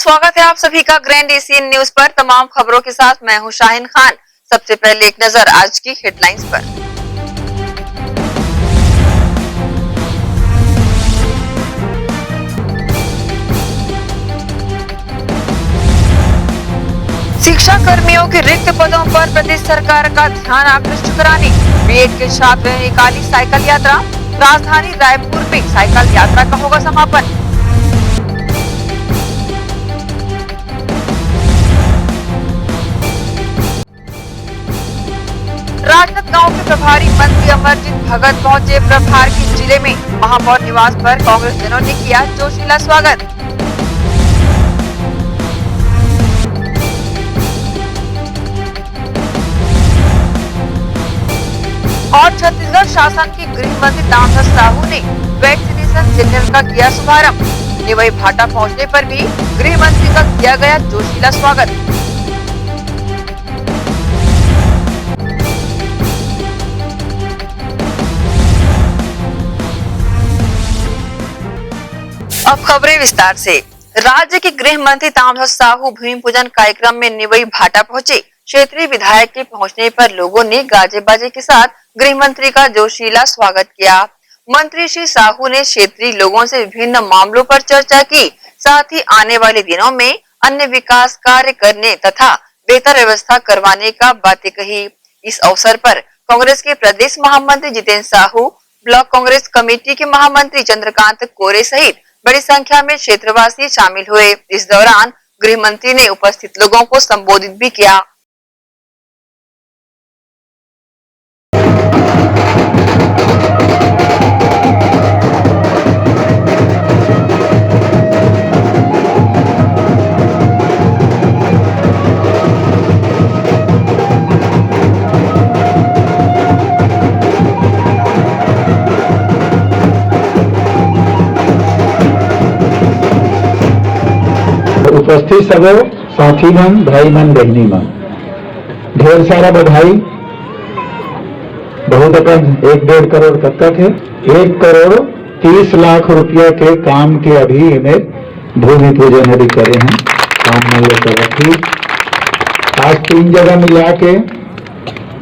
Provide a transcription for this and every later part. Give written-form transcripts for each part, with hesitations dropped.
स्वागत है आप सभी का ग्रैंड एशियन न्यूज पर। तमाम खबरों के साथ मैं हूं शाहिन खान। सबसे पहले एक नजर आज की हेडलाइंस पर। शिक्षा कर्मियों के रिक्त पदों पर प्रदेश सरकार का ध्यान आकृष्ट कराने बीएड के छात्रों ने निकाली साइकिल यात्रा। राजधानी रायपुर में साइकिल यात्रा का होगा समापन। राजनांदगांव के प्रभारी मंत्री अमरजीत भगत पहुंचे प्रभार के जिले में। महापौर निवास पर कांग्रेसजनों ने किया जोशीला स्वागत। और छत्तीसगढ़ शासन के गृह मंत्री ताम्रध्वज साहू ने वैक्सीनेशन सेंटर का किया शुभारंभ। निवाई भाटा पहुंचने पर भी गृह मंत्री का किया गया जोशीला स्वागत। अब खबरें विस्तार से। राज्य के गृह मंत्री ताम्रध्वज साहू भूमि पूजन कार्यक्रम में निवाई भाटा पहुंचे। क्षेत्रीय विधायक के पहुंचने पर लोगों ने गाजे बाजे के साथ गृह मंत्री का जोशीला स्वागत किया। मंत्री श्री साहू ने क्षेत्रीय लोगों से विभिन्न मामलों पर चर्चा की, साथ ही आने वाले दिनों में अन्य विकास कार्य करने तथा बेहतर व्यवस्था करवाने का बातें कही। इस अवसर पर कांग्रेस के प्रदेश महामंत्री जितेंद्र साहू, ब्लॉक कांग्रेस कमेटी के महामंत्री चंद्रकांत कोरे सहित बड़ी संख्या में क्षेत्रवासी शामिल हुए। इस दौरान गृह मंत्री ने उपस्थित लोगों को संबोधित भी किया। उपस्थित सबो साथी मन, भाई मन, बहनी मन, ढेर सारा बधाई। बहुत अपन 1.5 करोड़ तक का थे। 1 करोड़ 30 लाख रुपया के काम के अभी में भूमि पूजन अभी करे हैं। काम में लेकर रखी आज 3 जगह मिला के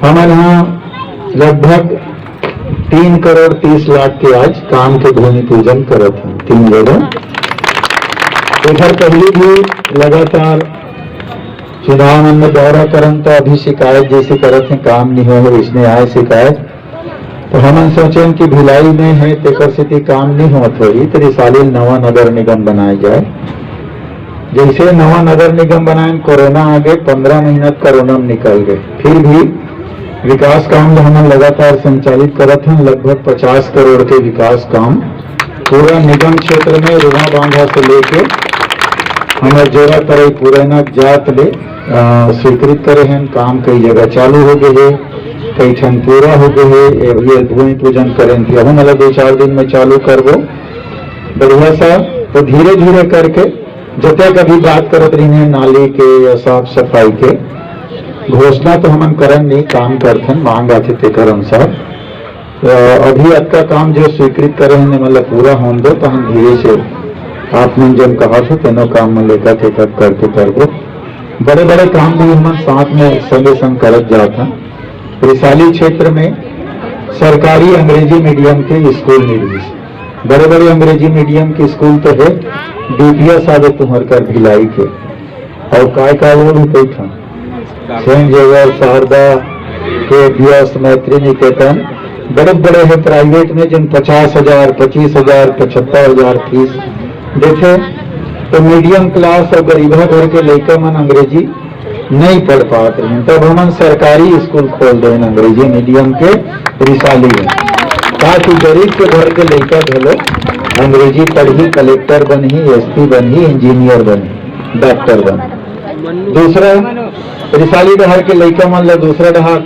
हमारे यहाँ लगभग 3 करोड़ 30 लाख के आज काम के भूमि पूजन करत हैं 3 जगह। इधर पहले भी लगातार चुनाव में दौरा करन तो अभी शिकायत जैसे करत हैं, काम नहीं हो इसमें आए शिकायत। तो हम सोचें कि भिलाई में है तेकर से काम नहीं होत होगी तो रिसाली नवा नगर निगम बनाया जाए। जैसे नवा नगर निगम बनाए, कोरोना आ गए, 15 महीना कोरोना में निकल गए, फिर भी विकास काम हम लगातार संचालित करत हैं। लगभग 50 करोड़ के विकास काम पूरा निगम क्षेत्र में रुआ बांधा से लेके हमारे जोरा तरह पुराना जात ले स्वीकृत करे हैं। काम कई जगह चालू हो गए है, कई ठन पूरा हो गए है। ये भूमि पूजन करें थी अब मतलब 2-4 दिन में चालू करबो बढ़िया सा। तो धीरे धीरे करके जते कभी बात करत रही है नाली के या साफ सफाई के घोषणा तो हम करन नहीं, काम करथन मांग आते तेकर अनुसार। अभी अतका काम जो स्वीकृत करे हैं मतलब पूरा होने दो तो हम धीरे से आपने जब कहा था तीनों काम में लेकर थे तब करके करबो। बड़े बड़े काम भी हम साथ में संगे संग करत जाता। रिसाली क्षेत्र में सरकारी अंग्रेजी मीडियम के स्कूल मिली, बड़े बड़े अंग्रेजी मीडियम के स्कूल तो है। डीपीएस आगे तुम्हार कर भिलाई के और काय वो भी कई था सेंट जेवियर शारदा के व्यास मैत्री निकेतन बड़े बड़े है प्राइवेट में जिन 50,000 25,000 75,000 फीस देखे। तो मीडियम क्लास और गरीबा घर के लड़का मन अंग्रेजी नहीं पढ़ पाते हैं, तब हम सरकारी स्कूल खोल दे अंग्रेजी मीडियम के रिसाली में, ताकि गरीब के घर के लड़का भलो अंग्रेजी पढ़ी, कलेक्टर बनी, एसपी बनी, इंजीनियर बनी, डॉक्टर बनी। दूसरा रिसाली डहर के लड़का मन ला दूसरा डहर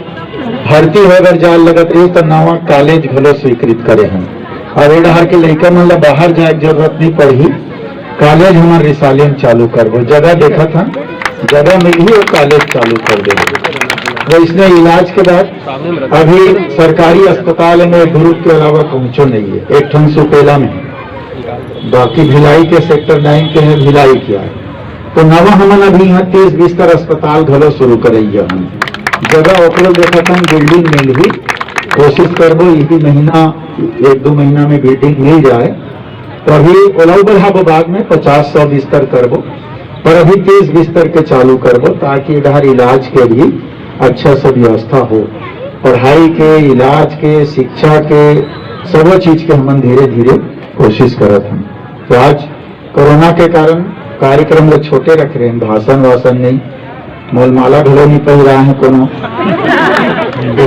भर्ती होकर जाल लगत रही तो नवा कॉलेज भलो स्वीकृत करे हैं। और ये डहर के लड़का मन ला बाहर जाए जरूरत नहीं पड़ी, कॉलेज हमारे रिसाली में चालू करबो। जगह देखा था, जगह मिली और कॉलेज चालू कर देंगे। तो इसने इलाज के बाद अभी सरकारी अस्पताल में ग्रुप के अलावा पहुंचो नहीं है। एक ठन सुपेला में, बाकी भिलाई के सेक्टर 9 के है, भिलाई किया है। तो नवा हमन अभी यहाँ 30 बिस्तर अस्पताल घलो शुरू करैया हम जगह ओकरो देखत हम बिल्डिंग मिल ही कोशिश करबो इसी महीना 1-2 महीना में बिल्डिंग मिल जाए तो अभी ओलाउ बढ़ाबो बाद में 50-100 बिस्तर करबो पर अभी 30 बिस्तर के चालू करबो ताकि इधर इलाज के भी अच्छा सा व्यवस्था हो, पढ़ाई के, इलाज के, शिक्षा के, सब चीज के हम धीरे धीरे कोशिश करत हम। तो आज कोरोना के कारण कार्यक्रम लोग छोटे रख रहे हैं, भाषण वासन नहीं, मोलमाला ढोलो नहीं पड़ रहा है कोनो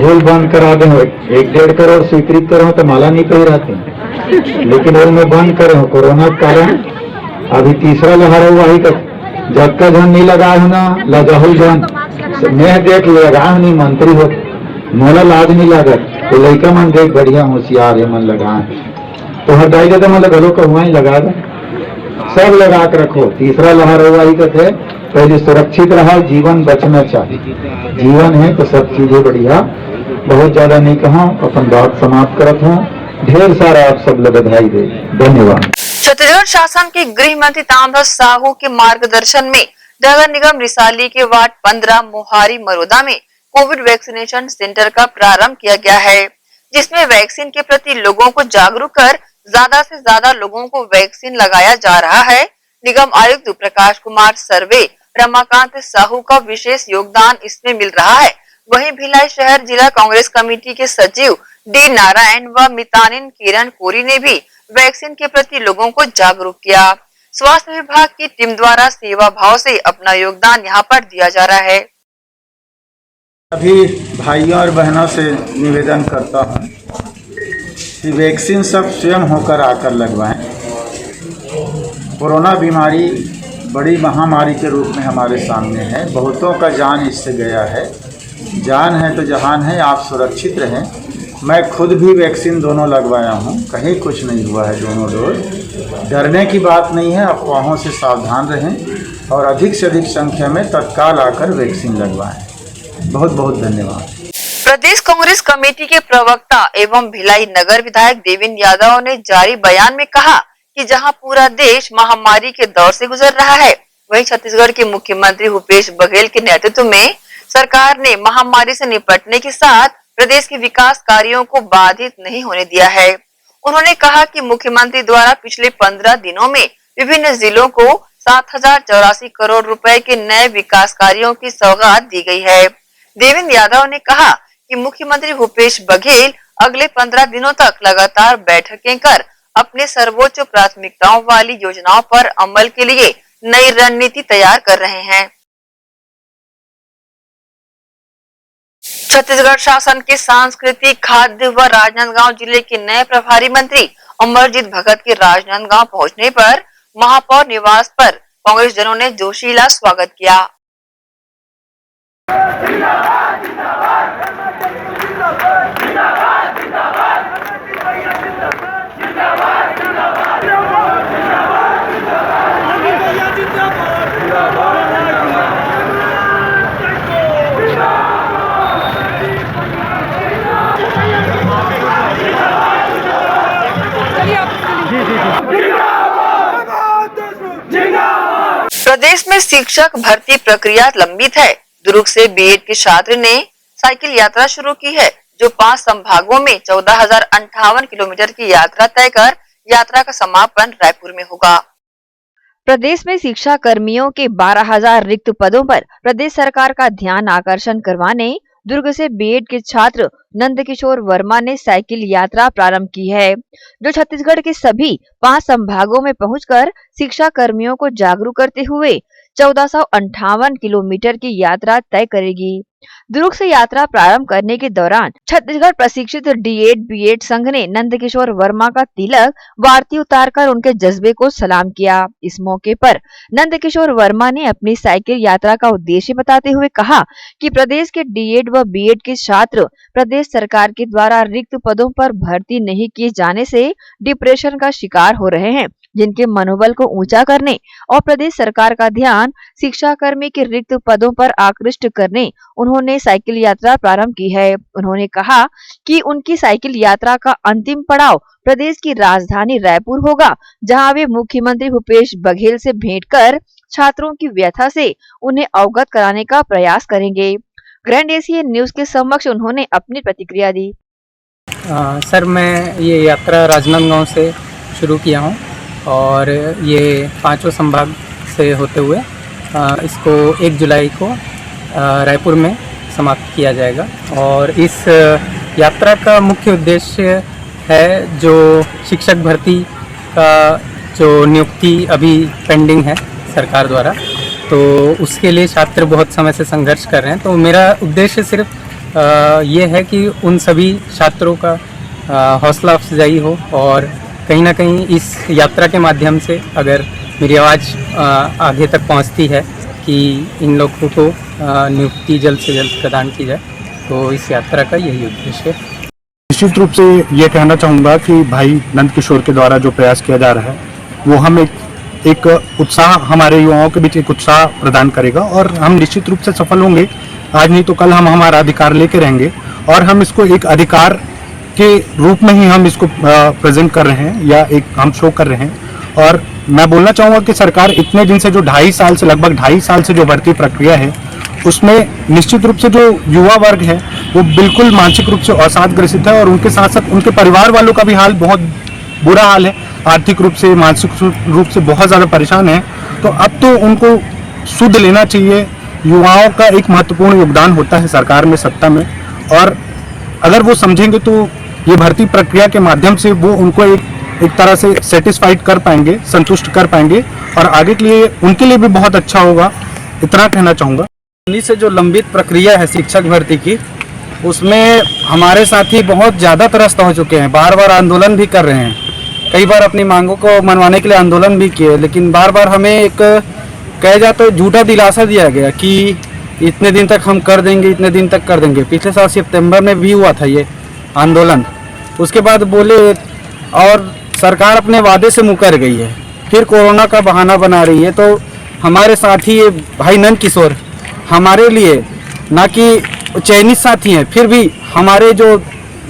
ढोल बंद करा दे 1-1.5 करोड़ स्वीकृत करो तो माला नहीं पड़ रहते, लेकिन वो मैं बंद करे कोरोना के कारण अभी तीसरा लहर हुआ ही का जब का धन नहीं लगा है ना लगाहुल धन मैं देख लगा नहीं मंत्री हो मोला लाज नहीं लागत तो लड़का मन देख बढ़िया होशियार है मन लगा तो हर दाई तो मतलब घरों का हुआ ही लगा दे सब लगा के रखो, तीसरा लहर हुआ ही कहते पहले सुरक्षित रहा, जीवन बचना चाहिए, जीवन है तो सब चीजें बढ़िया, बहुत ज्यादा नहीं कहा अपन बात समाप्त करत हूँ, ढेर सारा आप सब लोग बधाई दे, धन्यवाद। छत्तीसगढ़ शासन के गृह मंत्री ताम्रध्वज साहू के मार्गदर्शन में नगर निगम रिसाली के वार्ड 15 मोहारी मरोदा में कोविड वैक्सीनेशन सेंटर का प्रारंभ किया गया है, जिसमें वैक्सीन के प्रति लोगों को जागरूक कर ज्यादा से ज्यादा लोगों को वैक्सीन लगाया जा रहा है। निगम आयुक्त प्रकाश कुमार सर्वे, रमाकांत साहू का विशेष योगदान इसमें मिल रहा है। वहीं भिलाई शहर जिला कांग्रेस कमेटी के सचिव डी नारायण व मितानिन किरण कोरी ने भी वैक्सीन के प्रति लोगों को जागरूक किया। स्वास्थ्य विभाग की टीम द्वारा सेवा भाव से अपना योगदान यहां पर दिया जा रहा है। सभी भाइयों और बहनों से निवेदन करता हूं कि वैक्सीन सब स्वयं होकर आकर लगवाएं। कोरोना बीमारी बड़ी महामारी के रूप में हमारे सामने है, बहुतों का जान इससे गया है, जान है तो जहान है, आप सुरक्षित रहें। मैं खुद भी वैक्सीन दोनों लगवाया हूं, कहीं कुछ नहीं हुआ है, दोनों डोज। डरने की बात नहीं है, अफवाहों से सावधान रहें और अधिक से अधिक संख्या में तत्काल आकर वैक्सीन लगवाएं। बहुत बहुत धन्यवाद। प्रदेश कांग्रेस कमेटी के प्रवक्ता एवं भिलाई नगर विधायक देवेंद्र यादव ने जारी बयान में कहा कि जहां पूरा देश महामारी के दौर से गुजर रहा है, वहीं छत्तीसगढ़ के मुख्यमंत्री भूपेश बघेल के नेतृत्व में सरकार ने महामारी से निपटने के साथ प्रदेश के विकास कार्यों को बाधित नहीं होने दिया है। उन्होंने कहा कि मुख्यमंत्री द्वारा पिछले 15 दिनों में विभिन्न जिलों को 7,084 करोड़ रुपए के नए विकास कार्यों की सौगात दी गई है। देवेंद्र यादव ने कहा कि मुख्यमंत्री भूपेश बघेल अगले 15 दिनों तक लगातार बैठकें कर अपने सर्वोच्च प्राथमिकताओं वाली योजनाओं पर अमल के लिए नई रणनीति तैयार कर रहे हैं। छत्तीसगढ़ शासन के सांस्कृतिक, खाद्य व राजनांदगांव जिले के नए प्रभारी मंत्री अमरजीत भगत के राजनांदगांव पहुंचने पर महापौर निवास पर कांग्रेस जनों ने जोशीला स्वागत किया। प्रदेश में शिक्षक भर्ती प्रक्रिया लंबित है। दुर्ग से बीएड के छात्र ने साइकिल यात्रा शुरू की है, जो 5 संभागों में 14,058 किलोमीटर की यात्रा तय कर यात्रा का समापन रायपुर में होगा। प्रदेश में शिक्षा कर्मियों के 12,000 रिक्त पदों पर प्रदेश सरकार का ध्यान आकर्षण करवाने दुर्ग से बीएड के छात्र नंदकिशोर वर्मा ने साइकिल यात्रा प्रारंभ की है, जो छत्तीसगढ़ के सभी 5 संभागों में पहुंचकर शिक्षा कर्मियों को जागरूक करते हुए 1458 किलोमीटर की यात्रा तय करेगी। दुर्ग से यात्रा प्रारंभ करने के दौरान छत्तीसगढ़ प्रशिक्षित डीएड बीएड संघ ने नंदकिशोर वर्मा का तिलक वारती उतारकर उनके जज्बे को सलाम किया। इस मौके पर नंदकिशोर वर्मा ने अपनी साइकिल यात्रा का उद्देश्य बताते हुए कहा कि प्रदेश के डीएड व बीएड के छात्र प्रदेश सरकार के द्वारा रिक्त पदों पर भर्ती नहीं किए जाने से डिप्रेशन का शिकार हो रहे हैं, जिनके मनोबल को ऊंचा करने और प्रदेश सरकार का ध्यान शिक्षा कर्मी के रिक्त पदों पर आकृष्ट करने उन्होंने साइकिल यात्रा प्रारंभ की है। उन्होंने कहा कि उनकी साइकिल यात्रा का अंतिम पड़ाव प्रदेश की राजधानी रायपुर होगा, जहां वे मुख्यमंत्री भूपेश बघेल से भेंट कर छात्रों की व्यथा से उन्हें अवगत कराने का प्रयास करेंगे। ग्रैंड एशियन न्यूज के समक्ष उन्होंने अपनी प्रतिक्रिया दी। सर, मैं ये यात्रा राजनांदगांव से शुरू किया हूँ और ये 5 संभाग से होते हुए इसको 1 जुलाई को रायपुर में समाप्त किया जाएगा। और इस यात्रा का मुख्य उद्देश्य है जो शिक्षक भर्ती का जो नियुक्ति अभी पेंडिंग है सरकार द्वारा, तो उसके लिए छात्र बहुत समय से संघर्ष कर रहे हैं। तो मेरा उद्देश्य सिर्फ ये है कि उन सभी छात्रों का हौसला अफजाई हो और कहीं ना कहीं इस यात्रा के माध्यम से अगर मेरी आवाज़ आगे तक पहुंचती है कि इन लोगों को नियुक्ति जल्द से जल्द प्रदान की जाए, तो इस यात्रा का यही उद्देश्य है। निश्चित रूप से ये कहना चाहूँगा कि भाई नंद किशोर के द्वारा जो प्रयास किया जा रहा है वो हम एक उत्साह, हमारे युवाओं के बीच एक उत्साह प्रदान करेगा और हम निश्चित रूप से सफल होंगे। आज नहीं तो कल हम हमारा अधिकार लेके रहेंगे और हम इसको एक अधिकार के रूप में ही हम इसको प्रेजेंट कर रहे हैं या एक हम शो कर रहे हैं। और मैं बोलना चाहूँगा कि सरकार इतने दिन से जो लगभग 2.5 साल से जो भर्ती प्रक्रिया है उसमें निश्चित रूप से जो युवा वर्ग है वो बिल्कुल मानसिक रूप से अवसाद ग्रसित है और उनके साथ साथ उनके परिवार वालों का भी हाल बहुत बुरा हाल है, आर्थिक रूप से मानसिक रूप से बहुत ज़्यादा परेशान है। तो अब तो उनको सुध लेना चाहिए। युवाओं का एक महत्वपूर्ण योगदान होता है सरकार में, सत्ता में, और अगर वो समझेंगे तो ये भर्ती प्रक्रिया के माध्यम से वो उनको एक तरह से सेटिस्फाइड कर पाएंगे, संतुष्ट कर पाएंगे और आगे के लिए उनके लिए भी बहुत अच्छा होगा। इतना कहना चाहूँगा। से जो लंबित प्रक्रिया है शिक्षक भर्ती की, उसमें हमारे साथी बहुत ज़्यादा त्रस्त हो चुके हैं, बार बार आंदोलन भी कर रहे हैं, कई बार अपनी मांगों को मनवाने के लिए आंदोलन भी किए, लेकिन बार बार हमें एक कह जाए तो झूठा दिलासा दिया गया कि इतने दिन तक हम कर देंगे, इतने दिन तक कर देंगे। पिछले साल सितंबर में भी हुआ था ये आंदोलन, उसके बाद बोले और सरकार अपने वादे से मुकर गई है, फिर कोरोना का बहाना बना रही है। तो हमारे साथी ये भाई नंद किशोर हमारे लिए ना कि चयनित साथी हैं, फिर भी हमारे जो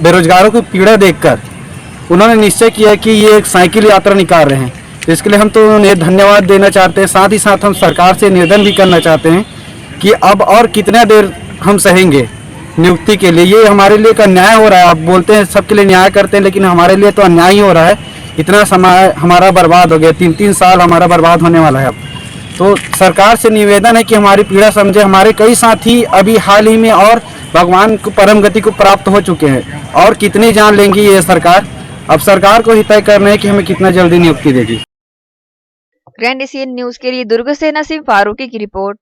बेरोजगारों की पीड़ा देखकर उन्होंने निश्चय किया कि ये एक साइकिल यात्रा निकाल रहे हैं। तो इसके लिए हम तो उन्हें धन्यवाद देना चाहते हैं। साथ ही साथ हम सरकार से निवेदन भी करना चाहते हैं कि अब और कितना देर हम सहेंगे नियुक्ति के लिए। ये हमारे लिए एक अन्याय हो रहा है। आप बोलते हैं सबके लिए न्याय करते हैं, लेकिन हमारे लिए तो अन्याय ही हो रहा है। इतना समय हमारा बर्बाद हो गया, 3-3 साल हमारा बर्बाद होने वाला है अब। तो सरकार से निवेदन है कि हमारी पीड़ा समझे। हमारे कई साथी अभी हाल ही में और भगवान को परम गति को प्राप्त हो चुके हैं, और कितनी जान लेंगी ये सरकार। अब सरकार को ही तय करना है कि हमें कितना जल्दी नियुक्ति देगी। ग्रैंड एशियन न्यूज के लिए दुर्ग से नसीम फारूकी की रिपोर्ट।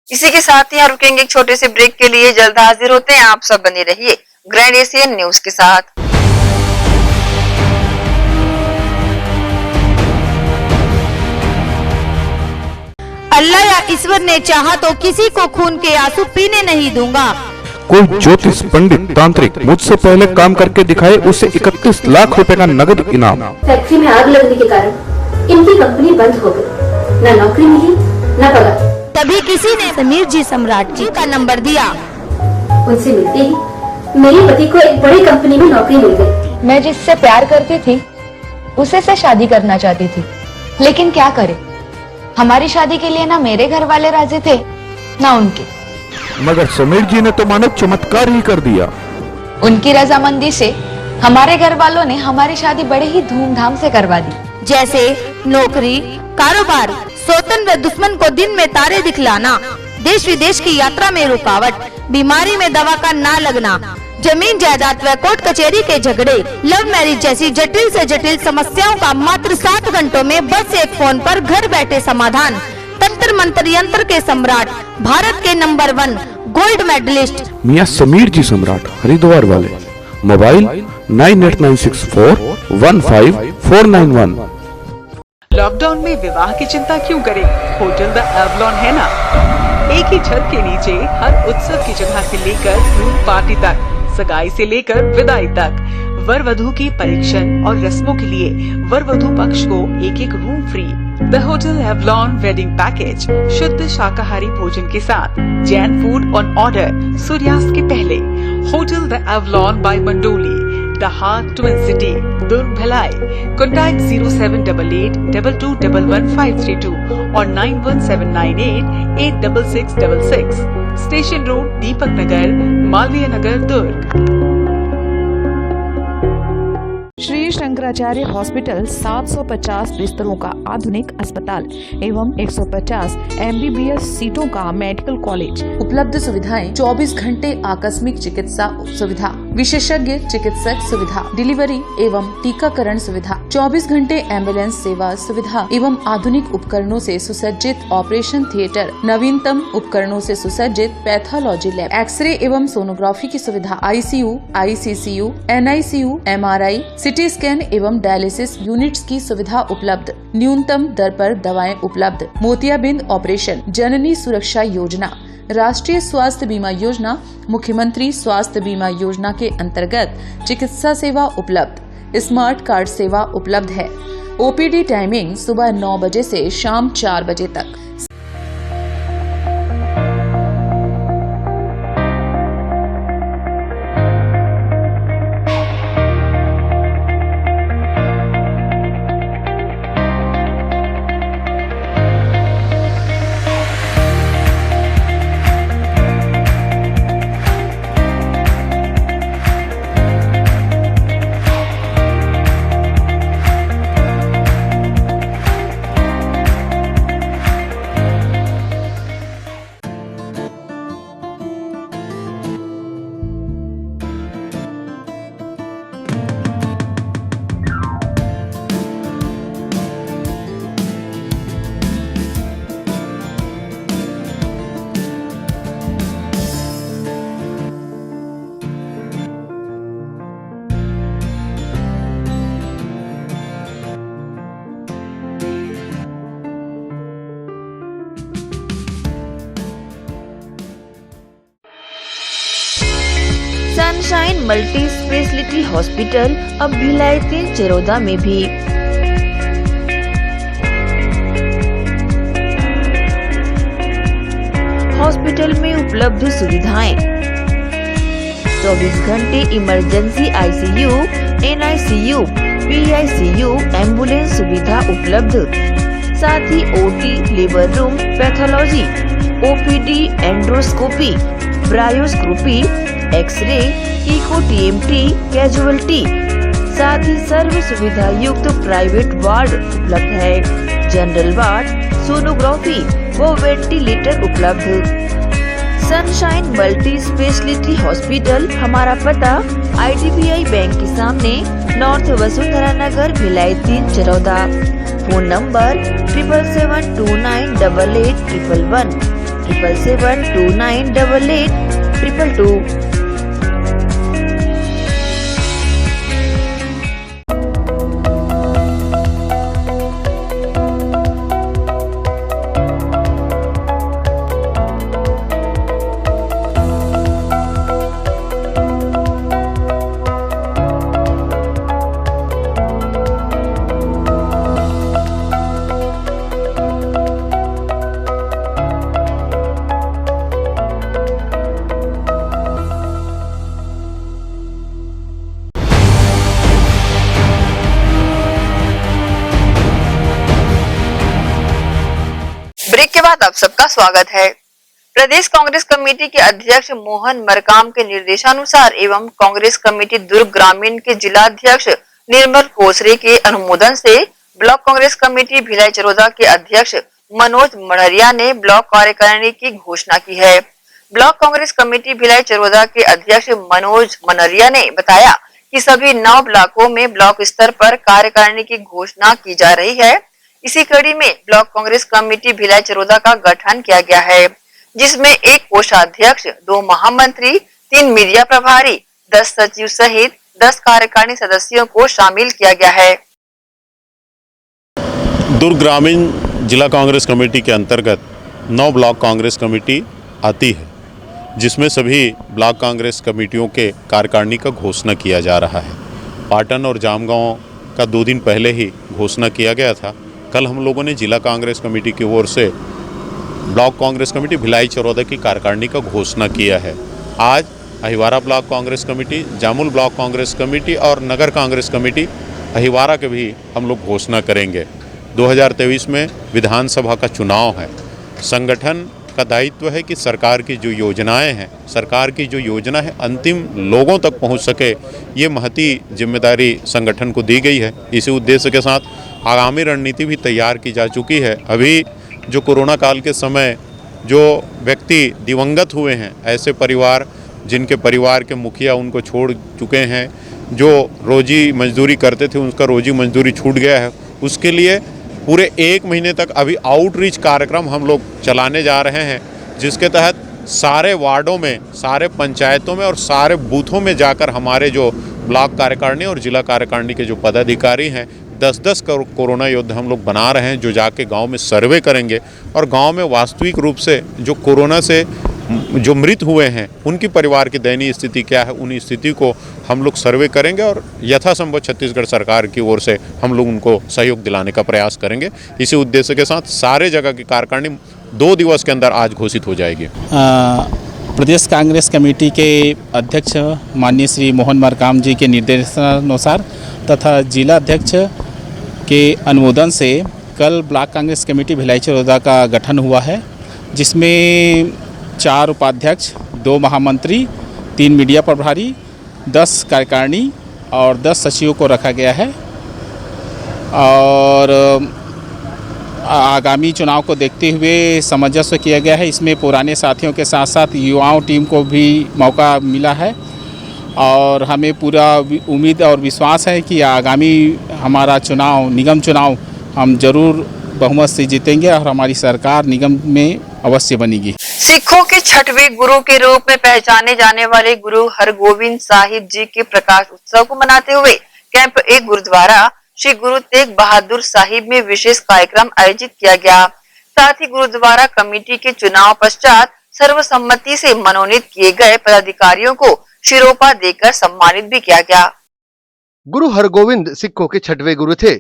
इसी के साथ ही यहाँ रुकेंगे एक छोटे से ब्रेक के लिए। जल्द हाजिर होते हैं, आप सब बने रहिए ग्रैंड एशियन न्यूज के साथ। अल्लाह या ईश्वर ने चाहा तो किसी को खून के आंसू पीने नहीं दूंगा। कोई ज्योतिष पंडित तांत्रिक मुझसे पहले काम करके दिखाए, उसे 31 लाख रुपए का नगद इनाम। फैक्ट्री में आग लगने के कारण इनकी कंपनी बंद हो गई, न नौकरी मिली न पगार। तभी किसी ने समीर जी सम्राट जी का नंबर दिया। उनसे मिलते ही मेरे पति को एक बड़ी कंपनी में नौकरी मिल गई। मैं जिससे प्यार करती थी उसे से शादी करना चाहती थी, लेकिन क्या करे, हमारी शादी के लिए ना मेरे घर वाले राजी थे ना उनके। मगर समीर जी ने तो मानो चमत्कार ही कर दिया। उनकी रजामंदी से हमारे घर वालों ने हमारी शादी बड़े ही धूमधाम से करवा दी। जैसे नौकरी, कारोबार, सौतन व दुश्मन को दिन में तारे दिखलाना, देश विदेश की यात्रा में रुकावट, बीमारी में दवा का ना लगना, जमीन जायदाद व कोर्ट कचहरी के झगड़े, लव मैरिज जैसी जटिल से जटिल समस्याओं का मात्र 7 घंटों में बस एक फोन पर घर बैठे समाधान। तंत्र मंत्र यंत्र के सम्राट, भारत के नंबर 1 गोल्ड मेडलिस्ट मियां समीर जी सम्राट, हरिद्वार वाले। मोबाइल 9896415491। लॉकडाउन में विवाह की चिंता क्यों करें? होटल द एवलॉन है ना। एक ही छत के नीचे हर उत्सव की जगह से लेकर ग्रूम पार्टी तक, सगाई से लेकर विदाई तक, वर वधू की परीक्षण और रस्मों के लिए वर वधू पक्ष को एक room free. The hotel Avalon wedding package, शुद्ध शाकाहारी भोजन के साथ, जैन फूड ऑन ऑर्डर सूर्यास्त के पहले। Hotel the Avalon by Mandoli, the heart twin city. Durg Bhilai. Contact 078822115532 और 9179886666। Station road, Deepak Nagar, Malviya Nagar, Durg. Shri Shankaracharya hospital 750 बिस्तरों का आधुनिक अस्पताल एवं 150 MBBS सीटों का मेडिकल कॉलेज। उपलब्ध सुविधाएं 24 घंटे आकस्मिक चिकित्सा सुविधा, विशेषज्ञ चिकित्सक सुविधा, डिलीवरी एवं टीकाकरण सुविधा, 24 घंटे एम्बुलेंस सेवा सुविधा एवं आधुनिक उपकरणों से सुसज्जित ऑपरेशन थिएटर, नवीनतम उपकरणों से सुसज्जित पैथोलॉजी लैब, एक्सरे एवं सोनोग्राफी की सुविधा, ICU, ICCU, NICU, MRI, CT scan एवं डायलिसिस यूनिट्स की सुविधा उपलब्ध। न्यूनतम दर पर दवाएं उपलब्ध। मोतियाबिंद ऑपरेशन, जननी सुरक्षा योजना, राष्ट्रीय स्वास्थ्य बीमा योजना, मुख्यमंत्री स्वास्थ्य बीमा योजना के अंतर्गत चिकित्सा सेवा उपलब्ध। स्मार्ट कार्ड सेवा उपलब्ध है। OPD टाइमिंग सुबह 9 बजे से शाम 4 बजे तक। सनशाइन मल्टी स्पेशलिटी हॉस्पिटल अब भिलाई 3 चरोदा में भी। हॉस्पिटल में उपलब्ध सुविधाएं 24 घंटे emergency ICU, NICU, PICU, ambulance सुविधा उपलब्ध। साथ ही OT, labour room, pathology, OPD, endoscopy, bronchoscopy, x ray, echo TMT, casualty, साथ ही सर्व सुविधा युक्त प्राइवेट वार्ड उपलब्ध है। जनरल वार्ड, सोनोग्राफी व वेंटिलेटर उपलब्ध। सनशाइन मल्टी स्पेशलिटी हॉस्पिटल, हमारा पता IDBI बैंक के सामने, north Vasundhara Nagar, Bhilai 3 Charoda. Phone number 7772988811, 7772988822। Break के बाद आप सबका स्वागत है। प्रदेश कांग्रेस कमेटी के अध्यक्ष मोहन मरकाम के निर्देशानुसार एवं कांग्रेस कमेटी दुर्ग ग्रामीण के जिला अध्यक्ष निर्मल खोसरे के अनुमोदन से ब्लॉक कांग्रेस कमेटी भिलाई चरोदा के अध्यक्ष मनोज मड़रिया ने ब्लॉक कार्यकारिणी की घोषणा की है। ब्लॉक कांग्रेस कमेटी भिलाई चरोदा के अध्यक्ष मनोज मड़रिया ने बताया कि सभी 9 ब्लॉकों में ब्लॉक स्तर पर कार्यकारिणी की घोषणा की जा रही है। इसी कड़ी में ब्लॉक कांग्रेस कमेटी भिलाई चरोदा का गठन किया गया है, जिसमें 1 कोषाध्यक्ष, 2 महामंत्री, 3 मीडिया प्रभारी, 10 सचिव सहित 10 कार्यकारिणी सदस्यों को शामिल किया गया है। दुर्ग ग्रामीण जिला कांग्रेस कमेटी के अंतर्गत 9 ब्लॉक कांग्रेस कमेटी आती है, जिसमें सभी ब्लॉक कांग्रेस कमेटियों के कार्यकारिणी का घोषणा किया जा रहा है। पाटन और जामगांव का 2 दिन पहले ही घोषणा किया गया था। कल हम लोगों ने जिला कांग्रेस कमेटी की ओर से ब्लॉक कांग्रेस कमेटी भिलाई चरोदा की कार्यकारिणी का घोषणा किया है। आज Ahiwara block Congress committee, Jamul block Congress committee और नगर कांग्रेस कमेटी अहिवारा के भी हम लोग घोषणा करेंगे। 2023 में विधानसभा का चुनाव है। संगठन का दायित्व है कि सरकार की जो योजनाएं हैं, सरकार की जो योजना है अंतिम लोगों तक पहुंच सके, ये महती जिम्मेदारी संगठन को दी गई है। इसी उद्देश्य के साथ आगामी रणनीति भी तैयार की जा चुकी है। अभी जो कोरोना काल के समय जो व्यक्ति दिवंगत हुए हैं, ऐसे परिवार जिनके परिवार के मुखिया उनको छोड़ चुके हैं, जो रोजी मजदूरी करते थे उनका रोजी मजदूरी छूट गया है, उसके लिए पूरे 1 महीने तक अभी आउटरीच कार्यक्रम हम लोग चलाने जा रहे हैं, जिसके तहत सारे वार्डों में, सारे पंचायतों में और सारे बूथों में जाकर हमारे जो ब्लॉक कार्यकारिणी और जिला कार्यकारिणी के जो पदाधिकारी हैं 10-10 कोरोना योद्धा हम लोग बना रहे हैं, जो जाके गांव में सर्वे करेंगे और गांव में वास्तविक रूप से जो कोरोना से जो मृत हुए हैं उनकी परिवार की दयनीय स्थिति क्या है, उन स्थिति को हम लोग सर्वे करेंगे और यथासंभव छत्तीसगढ़ सरकार की ओर से हम लोग उनको सहयोग दिलाने का प्रयास करेंगे। इसी उद्देश्य के साथ सारे जगह की कार्यकारिणी 2 दिवस के अंदर आज घोषित हो जाएगी। प्रदेश कांग्रेस कमेटी के अध्यक्ष माननीय श्री मोहन मरकाम जी के निर्देशानुसार तथा जिला अध्यक्ष के अनुमोदन से कल ब्लॉक कांग्रेस कमेटी भिलाई चरौदा का गठन हुआ है, जिसमें 4 उपाध्यक्ष, 2 महामंत्री, 3 मीडिया प्रभारी, 10 कार्यकारिणी और 10 सचिवों को रखा गया है। और आगामी चुनाव को देखते हुए सामंजस्य किया गया है। इसमें पुराने साथियों के साथ साथ युवाओं टीम को भी मौका मिला है और हमें पूरा उम्मीद और विश्वास है कि आगामी हमारा चुनाव, निगम चुनाव, हम जरूर बहुमत से जीतेंगे और हमारी सरकार निगम में अवश्य बनेगी। सिखों के छठवें गुरु के रूप में पहचाने जाने वाले गुरु हरगोविंद साहिब जी के प्रकाश उत्सव को मनाते हुए कैंप 1 गुरुद्वारा श्री गुरु तेग बहादुर साहिब में विशेष कार्यक्रम आयोजित किया गया। साथ ही गुरुद्वारा कमेटी के चुनाव पश्चात सर्वसम्मति से मनोनीत किए गए पदाधिकारियों को शिरोपा देकर सम्मानित भी किया गया। गुरु हरगोविंद सिखों के 6वें गुरु थे।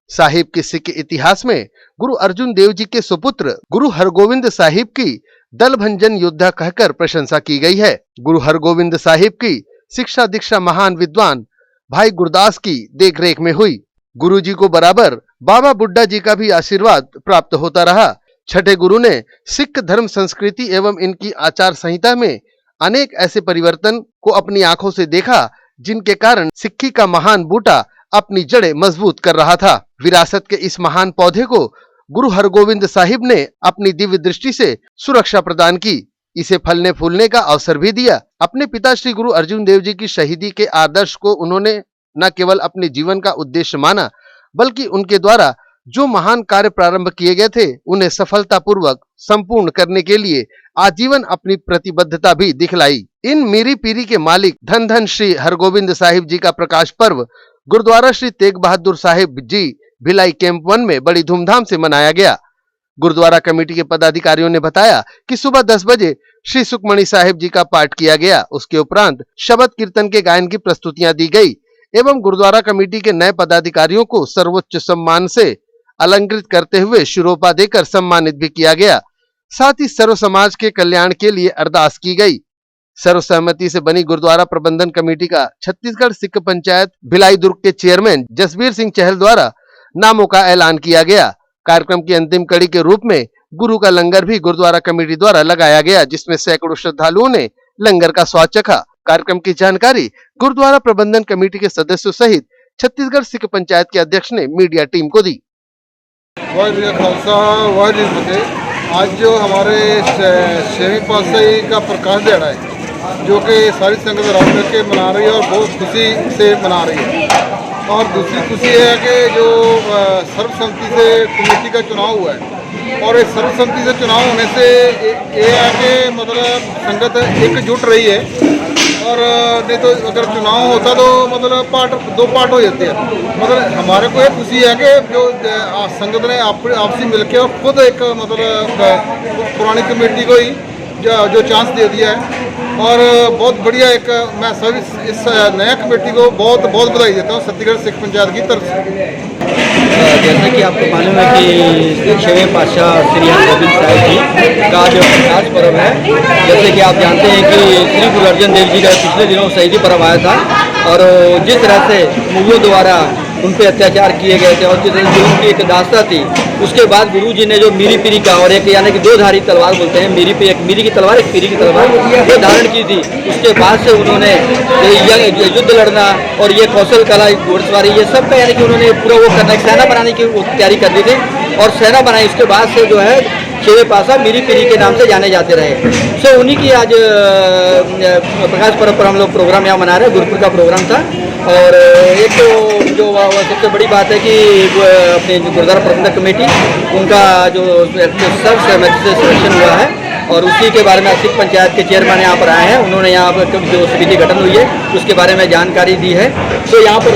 साहिब के सिख इतिहास में गुरु अर्जुन देव जी के सुपुत्र गुरु हरगोविंद साहिब की दल भंजन योद्धा कहकर प्रशंसा की गई है। गुरु हरगोविंद साहिब की शिक्षा दीक्षा महान विद्वान भाई गुरदास की देखरेख में हुई। गुरु जी को बराबर बाबा बुड्ढा जी का भी आशीर्वाद प्राप्त होता रहा। 6ठे गुरु ने सिख धर्म संस्कृति एवं इनकी आचार संहिता में अनेक ऐसे परिवर्तन को अपनी आंखों से देखा, जिनके कारण सिक्खी का महान बूटा अपनी जड़ें मजबूत कर रहा था। विरासत के इस महान पौधे को गुरु हरगोविंद साहिब ने अपनी दिव्य दृष्टि से सुरक्षा प्रदान की, इसे फलने फूलने का अवसर भी दिया। अपने पिता श्री गुरु अर्जुन देव जी की शहीदी के आदर्श को उन्होंने न केवल अपने जीवन का उद्देश्य माना, बल्कि उनके द्वारा जो महान कार्य प्रारंभ किए गए थे उन्हें सफलतापूर्वक संपूर्ण करने के लिए आजीवन अपनी प्रतिबद्धता भी दिखलाई। इन मीरी पीरी के मालिक धन धन श्री हरगोविंद साहिब जी का प्रकाश पर्व गुरुद्वारा श्री तेग बहादुर साहिब जी भिलाई कैंप 1 में बड़ी धूमधाम से मनाया गया। गुरुद्वारा कमेटी के पदाधिकारियों ने बताया कि सुबह 10 बजे श्री सुखमणि साहिब जी का पाठ किया गया। उसके उपरांत शबद कीर्तन के गायन की प्रस्तुतियां दी गई एवं गुरुद्वारा कमेटी के नए पदाधिकारियों को सर्वोच्च सम्मान से अलंकृत करते हुए शिरोपा देकर सम्मानित भी किया गया। साथ ही सर्व समाज के कल्याण के लिए अरदास की गई। सर्वसहमति से बनी गुरुद्वारा प्रबंधन कमेटी का छत्तीसगढ़ सिख पंचायत भिलाई दुर्ग के चेयरमैन जसबीर सिंह चहल द्वारा नामों का ऐलान किया गया। कार्यक्रम की अंतिम कड़ी के रूप में गुरु का लंगर भी गुरुद्वारा कमेटी द्वारा लगाया गया, जिसमें सैकड़ों श्रद्धालुओं ने लंगर का स्वाद चखा। कार्यक्रम की जानकारी गुरुद्वारा प्रबंधन कमेटी के सदस्यों सहित छत्तीसगढ़ सिख पंचायत के अध्यक्ष ने मीडिया टीम को दी। आज जो हमारे 6वें पातशाही का प्रकाश दिहाड़ा है, जो कि सारी संगत रल मिलकर मना रही है और बहुत खुशी से मना रही है। और दूसरी खुशी है कि जो सर्वसम्मति से कमेटी का चुनाव हुआ है और इस सर्वसम्मति से चुनाव होने से ये है कि मतलब संगत एकजुट रही है। और नहीं तो अगर चुनाव होता तो मतलब दो पार्ट हो जाते हैं। मतलब हमारे को ये खुशी है कि जो संगत ने आपसी मिलकर और खुद एक मतलब पुरानी कमेटी को ही जो चांस दे दिया है और बहुत बढ़िया एक मैं सभी इस नया कमेटी को बहुत बहुत बधाई देता हूँ छत्तीसगढ़ सिख पंचायत की तरफ से। जैसा कि आपको मालूम है कि 6वें पातशाह श्री हरगोविंद साहिब जी का जो प्रकाश पर्व है, जैसे कि आप जानते हैं कि श्री गुरु अर्जुन देव जी का पिछले दिनों शहीदी पर्व आया था और जिस तरह से मुगलों द्वारा उन पे अत्याचार किए गए थे और जिस जुल्म की एक दास्ता थी, उसके बाद गुरुजी ने जो मीरी पीरी का और एक यानी कि दो धारी तलवार बोलते हैं, मीरी पे एक मीरी की तलवार, एक पीरी की तलवार, ये धारण की थी। उसके बाद से उन्होंने ये युद्ध लड़ना और ये कौशल कला, घोड़सवारी, ये सब का यानी कि उन्होंने पूरा वो करना, सेना बनाने की तैयारी कर दी थी और सेना बनाई। उसके बाद से जो है छेवे पासा मीरी पीरी के नाम से जाने जाते रहे। सो उन्हीं की आज प्रकाश पर्व पर हम लोग प्रोग्राम यहाँ मना रहे हैं। गुरुपुर का प्रोग्राम था और एक तो जो सबसे बड़ी बात है कि अपने गुरुद्वारा प्रबंधक कमेटी, उनका जो सर्वसहमति से सिलेक्शन हुआ है और उसी के बारे में सिख पंचायत के चेयरमैन यहाँ पर आए हैं। उन्होंने यहाँ पर जो समिति गठन हुई है उसके बारे में जानकारी दी है। तो यहाँ पर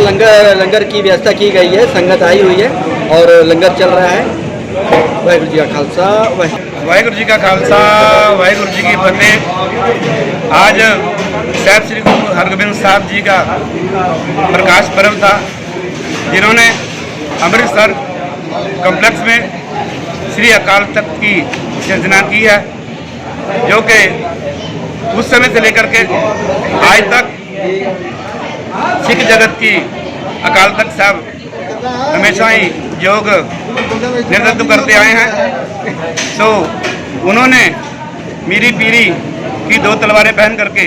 लंगर की व्यवस्था की गई है, संगत आई हुई है और लंगर चल रहा है। वाहिगुरू जी का खालसा, वाहिगुरू जी का खालसा, वाहिगुरू जी की फतेह। आज साहिब श्री गुरु हरगोबिंद साहब जी का प्रकाश पर्व था, जिन्होंने अमृतसर कॉम्प्लेक्स में श्री अकाल तख्त की सिरजना की है, जो कि उस समय से लेकर के आज तक सिख जगत की अकाल तख्त साहब हमेशा ही योग नेतृत्व करते आए हैं। तो उन्होंने मीरी पीरी की दो तलवारें पहन करके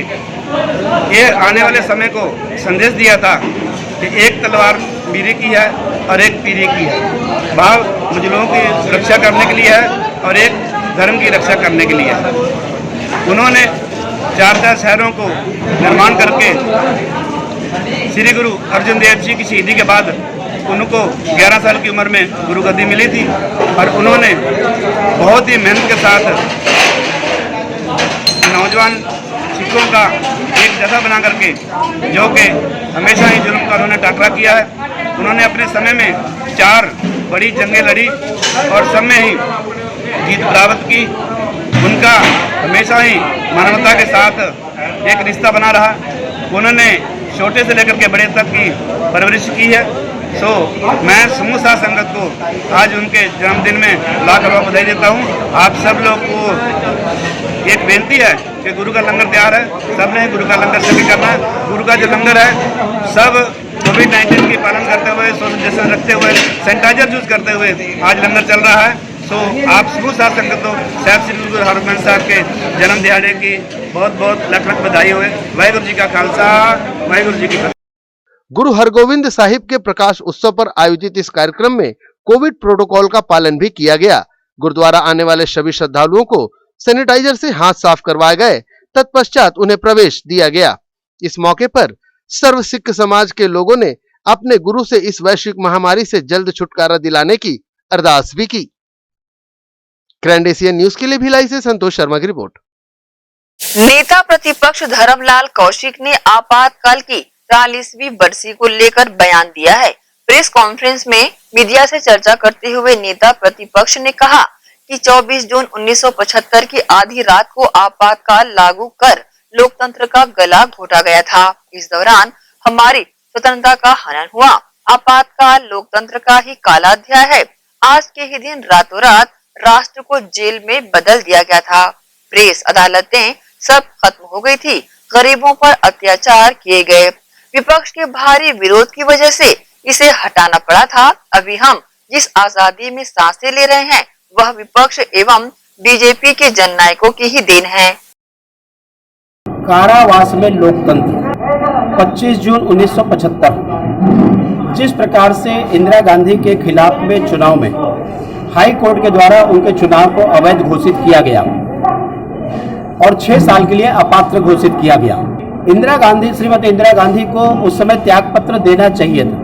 ये आने वाले समय को संदेश दिया था कि एक तलवार मीरी की है और एक पीरी की है। भाव मुजरिमों की रक्षा करने के लिए है और एक धर्म की रक्षा करने के लिए है। उन्होंने 4 शहरों को निर्माण करके श्री गुरु अर्जुन देव जी की शहीदी के बाद उनको 11 साल की उम्र में गुरु गद्दी मिली थी और उन्होंने बहुत ही मेहनत के साथ नौजवान सिखों का एक जथा बना करके, जो कि हमेशा ही जुल्म का उन्होंने टाकरा किया है। उन्होंने अपने समय में 4 बड़ी जंगें लड़ी और सब में ही जीत प्राप्त की। उनका हमेशा ही मानवता के साथ एक रिश्ता बना रहा। उन्होंने छोटे से लेकर के बड़े तक की परवरिश की है। सो मैं समूह साध संगत को आज उनके जन्मदिन में लाख लाख बधाई देता हूँ। आप सब लोग को एक बेनती है कि गुरु का लंगर तैयार है, सब ने गुरु का लंगर सभी करना है। गुरु का जो लंगर है सब कोविड-19 की पालन करते हुए, सोशल डिस्टेंस रखते हुए, सैनिटाइजर यूज करते हुए आज लंगर चल रहा है। सो आप समूह साध संगत को साहिब श्री गुरु हरगोबिंद साहब के जन्म दिहाड़े की बहुत बहुत लाख लाख बधाई हुए। वाहिगुरू जी का खालसा, वाहिगुरू जी की फतेह। गुरु हरगोविंद साहिब के प्रकाश उत्सव पर आयोजित इस कार्यक्रम में कोविड प्रोटोकॉल का पालन भी किया गया। गुरुद्वारा आने वाले सभी श्रद्धालुओं को सैनिटाइजर से हाथ साफ करवाए गए, तत्पश्चात उन्हें प्रवेश दिया गया। इस मौके पर सर्व सिख समाज के लोगों ने अपने गुरु से इस वैश्विक महामारी से जल्द छुटकारा दिलाने की अरदास भी की। ग्रैंड एशियन न्यूज के लिए भिलाई से संतोष शर्मा की रिपोर्ट। नेता प्रतिपक्ष धर्मलाल कौशिक ने आपातकाल की 40वीं बरसी को लेकर बयान दिया है। प्रेस कॉन्फ्रेंस में मीडिया से चर्चा करते हुए नेता प्रतिपक्ष ने कहा कि 24 जून 1975 की आधी रात को आपातकाल लागू कर लोकतंत्र का गला घोटा गया था। इस दौरान हमारी स्वतंत्रता का हनन हुआ। आपातकाल लोकतंत्र का ही काला अध्याय है। आज के ही दिन रातों रात राष्ट्र को जेल में बदल दिया गया था। प्रेस, अदालतें सब खत्म हो गई थी। गरीबों पर अत्याचार किए गए। विपक्ष के भारी विरोध की वजह से इसे हटाना पड़ा था। अभी हम जिस आजादी में सांसें ले रहे हैं वह विपक्ष एवं बीजेपी के जननायकों की ही देन है। कारावास में लोकतंत्र 25 जून 1975 जिस प्रकार से इंदिरा गांधी के खिलाफ में चुनाव में हाई कोर्ट के द्वारा उनके चुनाव को अवैध घोषित किया गया और 6 साल के लिए अपात्र घोषित किया गया। श्रीमती इंदिरा गांधी को उस समय त्याग पत्र देना चाहिए था,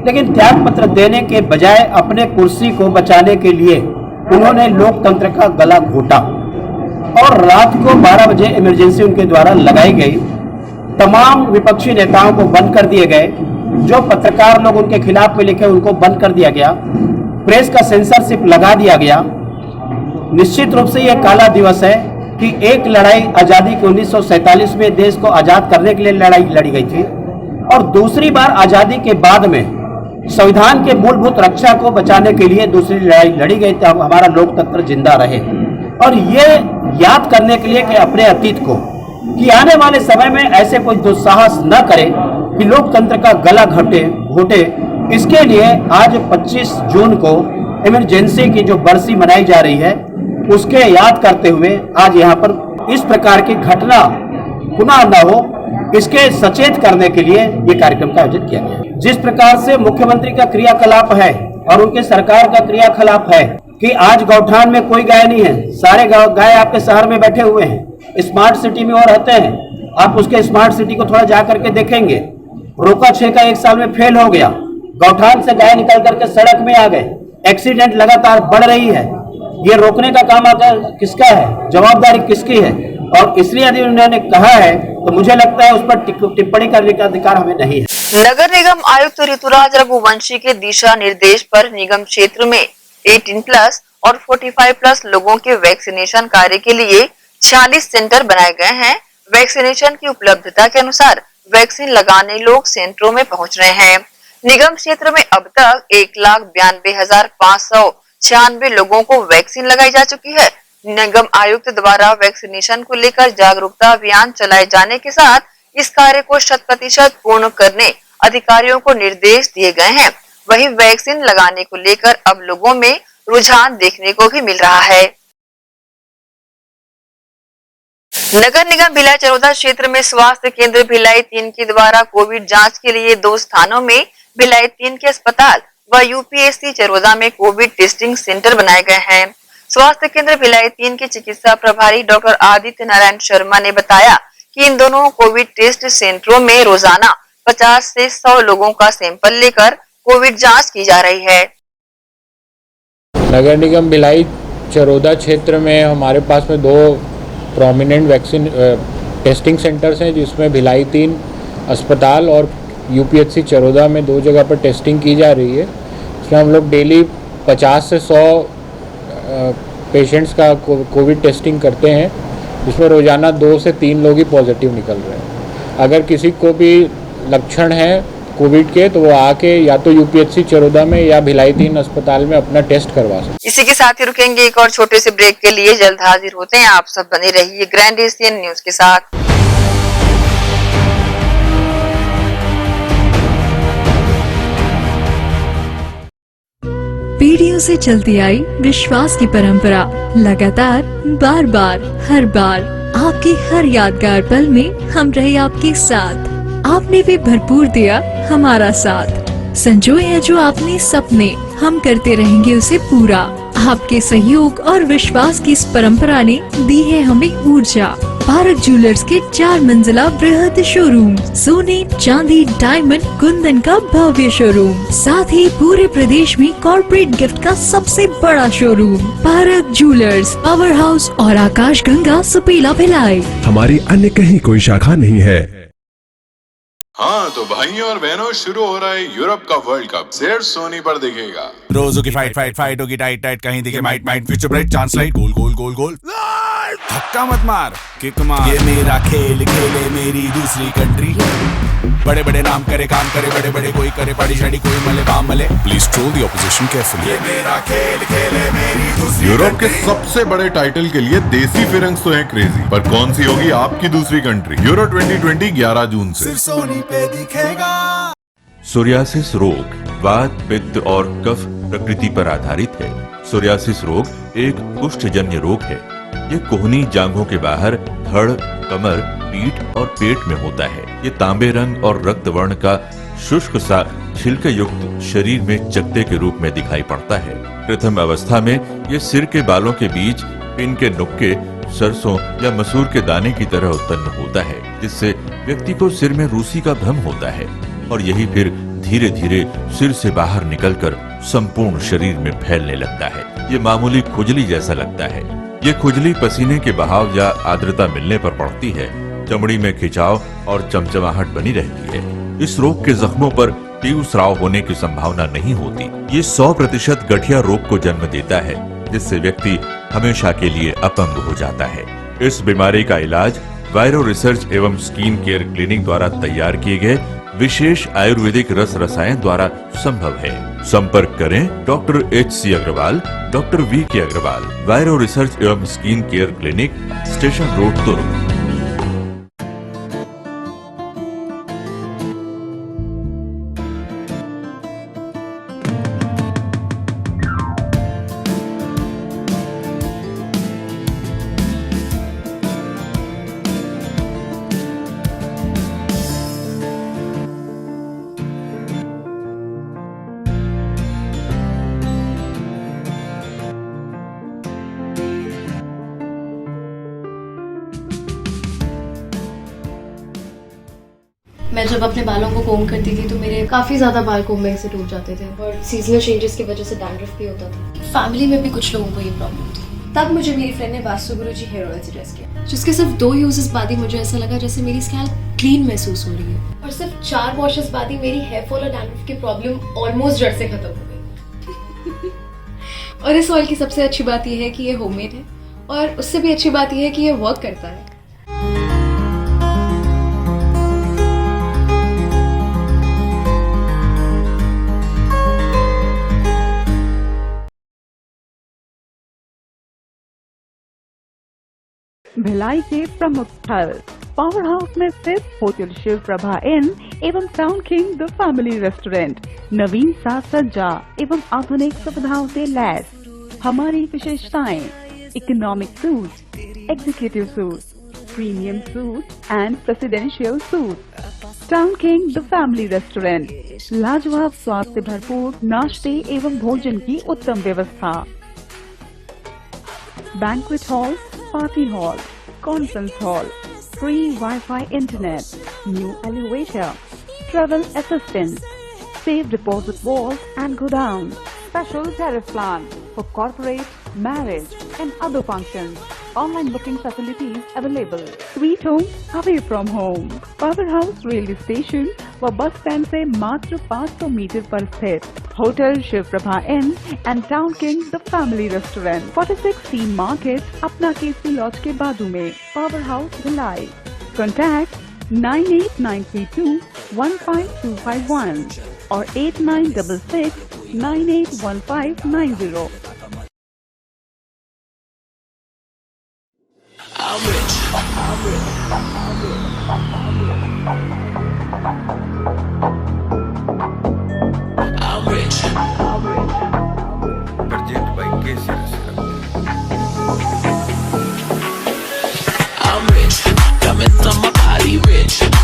लेकिन त्याग पत्र देने के बजाय अपने कुर्सी को बचाने के लिए उन्होंने लोकतंत्र का गला घोटा और रात को 12 बजे इमरजेंसी उनके द्वारा लगाई गई। तमाम विपक्षी नेताओं को बंद कर दिए गए। जो पत्रकार लोग उनके खिलाफ में लिखे उनको बंद कर दिया गया। प्रेस का सेंसरशिप लगा दिया गया। निश्चित रूप से यह काला दिवस है कि एक लड़ाई आजादी के 1947 में देश को आजाद करने के लिए लड़ाई लड़ी गई थी और दूसरी बार आजादी के बाद में संविधान के मूलभूत रक्षा को बचाने के लिए दूसरी लड़ाई लड़ी गई थी, हमारा लोकतंत्र जिंदा रहे। और ये याद करने के लिए कि अपने अतीत को कि आने वाले समय में ऐसे कोई दुस्साहस न करे कि लोकतंत्र का गला घोटे इसके लिए आज 25 जून को इमरजेंसी की जो बरसी मनाई जा रही है उसके याद करते हुए आज यहाँ पर इस प्रकार की घटना पुनः न हो इसके सचेत करने के लिए ये कार्यक्रम का आयोजन किया गया। जिस प्रकार से मुख्यमंत्री का क्रियाकलाप है और उनके सरकार का क्रियाकलाप है कि आज गौठान में कोई गाय नहीं है, सारे गाय आपके शहर में बैठे हुए हैं, स्मार्ट सिटी में और रहते हैं। आप उसके स्मार्ट सिटी को थोड़ा जा करके देखेंगे, रोका छेका 1 साल में फेल हो गया, गौठान से गाय निकल करके सड़क में आ गए, एक्सीडेंट लगातार बढ़ रही है। ये रोकने का काम अगर किसका है, जवाबदारी किसकी है? और इसलिए यदि उन्होंने कहा है तो मुझे लगता है उस पर टिप्पणी करने का अधिकार हमें नहीं है। नगर निगम आयुक्त ऋतुराज रघुवंशी के दिशा निर्देश पर निगम क्षेत्र में 18+ और 45+ लोगों के वैक्सीनेशन कार्य के लिए 46 सेंटर बनाए गए हैं। वैक्सीनेशन की उपलब्धता के अनुसार वैक्सीन लगाने लोग सेंटरों में पहुंच रहे हैं। निगम क्षेत्र में अब तक 1,92,596 लोगों को वैक्सीन लगाई जा चुकी है। निगम आयुक्त द्वारा वैक्सीनेशन को लेकर जागरूकता अभियान चलाए जाने के साथ इस कार्य को 100% पूर्ण करने अधिकारियों को निर्देश दिए गए हैं। वहीं वैक्सीन लगाने को लेकर अब लोगों में रुझान देखने को भी मिल रहा है। नगर निगम भिलाई चरोदा क्षेत्र में स्वास्थ्य केंद्र भिलाई 3 के द्वारा कोविड जांच के लिए 2 स्थानों में भिलाई 3 के अस्पताल व यूपीएससी चरोदा में कोविड टेस्टिंग सेंटर बनाए गए हैं। स्वास्थ्य केंद्र भिलाई 3 के चिकित्सा प्रभारी डॉक्टर आदित्य नारायण शर्मा ने बताया कि इन दोनों कोविड टेस्ट सेंटरों में रोजाना 50 से 100 लोगों का सैंपल लेकर कोविड जांच की जा रही है। नगर निगम भिलाई चरोदा क्षेत्र में हमारे पास में 2 प्रोमिनेंट वैक्सीन टेस्टिंग सेंटर्स हैं, जिसमें भिलाई 3 अस्पताल और यूपीएससी चरोदा में 2 जगह पर टेस्टिंग की जा रही है। इसमें हम लोग डेली 50 से 100 पेशेंट्स का कोविड टेस्टिंग करते हैं, जिसमें रोज़ाना 2 से 3 लोग ही पॉजिटिव निकल रहे हैं। अगर किसी को भी लक्षण है कोविड के तो वो आके या तो यूपीएससी चरोदा में या भिलाई 3 अस्पताल में अपना टेस्ट करवा सकते। इसी के साथ ही रुकेंगे एक और छोटे से ब्रेक के लिए, जल्द हाजिर होते हैं। आप सब बने रहिए ग्रैंड एशियन न्यूज के साथ। पीढ़ियों से चलती आई विश्वास की परंपरा लगातार बार बार हर बार आपके हर यादगार पल में हम रहे आपके साथ। आपने भी भरपूर दिया हमारा साथ। संजोए हैं जो आपने सपने, हम करते रहेंगे उसे पूरा। आपके सहयोग और विश्वास की इस परंपरा ने दी है हमें ऊर्जा। भारत ज्वेलर्स के 4 मंजिला बृहद शोरूम, सोने चांदी डायमंड कुंदन का भव्य शोरूम, साथ ही पूरे प्रदेश में कॉर्पोरेट गिफ्ट का सबसे बड़ा showroom. Bharat jewellers, power house और आकाश गंगा सुपेला भिलाई। हमारी अन्य कहीं कोई शाखा नहीं है। हाँ तो भाइयों और बहनों, शुरू हो रहा है यूरोप का वर्ल्ड कप। सिर्फ सोनी पर दिखेगा। रोजों की फाइट होगी टाइट, कहीं दिखे might future bright, chance light, गोल धक्का मत मार, किक मार। ये मेरा खेल खेले मेरी दूसरी कंट्री। बड़े नाम करे, काम करे बड़े, कोई करे पार्टी शाड़ी, कोई मले बाम मले। Please troll the opposition carefully. ये मेरा खेल खेले मेरी दूसरी। यूरोप के सबसे बड़े टाइटल के लिए देसी फिरंग्स तो है क्रेजी, पर कौन सी होगी आपकी दूसरी कंट्री? यूरो 2020 11 जून से सोनी पे दिखेगा। सोरियासिस रोग वात, पित्त और कफ प्रकृति पर आधारित है। सोरियासिस रोग एक कुष्ठजन्य रोग है। ये कोहनी जांघों के बाहर धड़, कमर, पीठ और पेट में होता है। ये तांबे रंग और रक्त वर्ण का शुष्क सा छिलके युक्त शरीर में चकते के रूप में दिखाई पड़ता है। प्रथम अवस्था में ये सिर के बालों के बीच पिन के नुक्के, सरसों या मसूर के दाने की तरह उत्पन्न होता है, जिससे व्यक्ति को सिर में रूसी का भ्रम होता है और यही फिर धीरे धीरे सिर से बाहर निकलकर संपूर्ण शरीर में फैलने लगता है। ये मामूली खुजली जैसा लगता है। ये खुजली पसीने के बहाव या आर्द्रता मिलने पर पड़ती है। चमड़ी में खिंचाव और चमचमाहट बनी रहती है। इस रोग के जख्मों पर तीव्र स्राव होने की संभावना नहीं होती। ये 100% गठिया रोग को जन्म देता है, जिससे व्यक्ति हमेशा के लिए अपंग हो जाता है। इस बीमारी का इलाज वायरो रिसर्च एवं स्किन केयर क्लिनिक द्वारा तैयार किए गए विशेष आयुर्वेदिक रस रसायन द्वारा संभव है। संपर्क करें doctor H.C. Agarwal, doctor V.K. Agarwal, वायरो रिसर्च एवं skin care clinic, station road, Durg. मैं जब अपने बालों को कोम करती थी तो मेरे काफ़ी ज़्यादा बाल कोम्बिंग से टूट जाते थे और सीजनल चेंजेस की वजह से डैंड्रफ भी होता था। फैमिली में भी कुछ लोगों को ये प्रॉब्लम थी। तब मुझे मेरी फ्रेंड ने वास्तु गुरुजी हेयर ऑयल सजेस्ट किया, जिसके सिर्फ 2 यूजेस बाद ही मुझे ऐसा लगा जैसे मेरी स्कैल्प क्लीन महसूस हो रही है और सिर्फ 4 वॉशेस बाद ही मेरी हेयर फॉल और डैंड्रफ की प्रॉब्लम ऑलमोस्ट जड़ से खत्म हो गई। और इस ऑयल की सबसे अच्छी बात यह है कि ये होममेड है और उससे भी अच्छी बात यह है कि ये वर्क करता है। भिलाई के प्रमुख स्थल पावर हाउस में स्थित होटल शिव प्रभा इन एवं town king the family restaurant नवीन साज सज्जा एवं आधुनिक सुविधाओं से लैस। हमारी विशेषताएं economic suite, executive suite, premium suite and presidential suite. Town king the family restaurant, लाजवाब स्वाद से भरपूर नाश्ते एवं भोजन की उत्तम व्यवस्था। Banquet hall, party hall, conference hall, free Wi-Fi internet, new elevator, travel assistance, safe deposit vault and godown, special tariff plan for corporate, marriage and other functions. Online booking facilities available. Sweet home away from home. Power House railway station व bus stand से मात्र 500 metre पर स्थित hotel Shiv Prabha inn and town king the family restaurant 46 C market अपना KC laws के बाजू में। Power house Bhilai. Contact 98932 15251 और 8966 981590।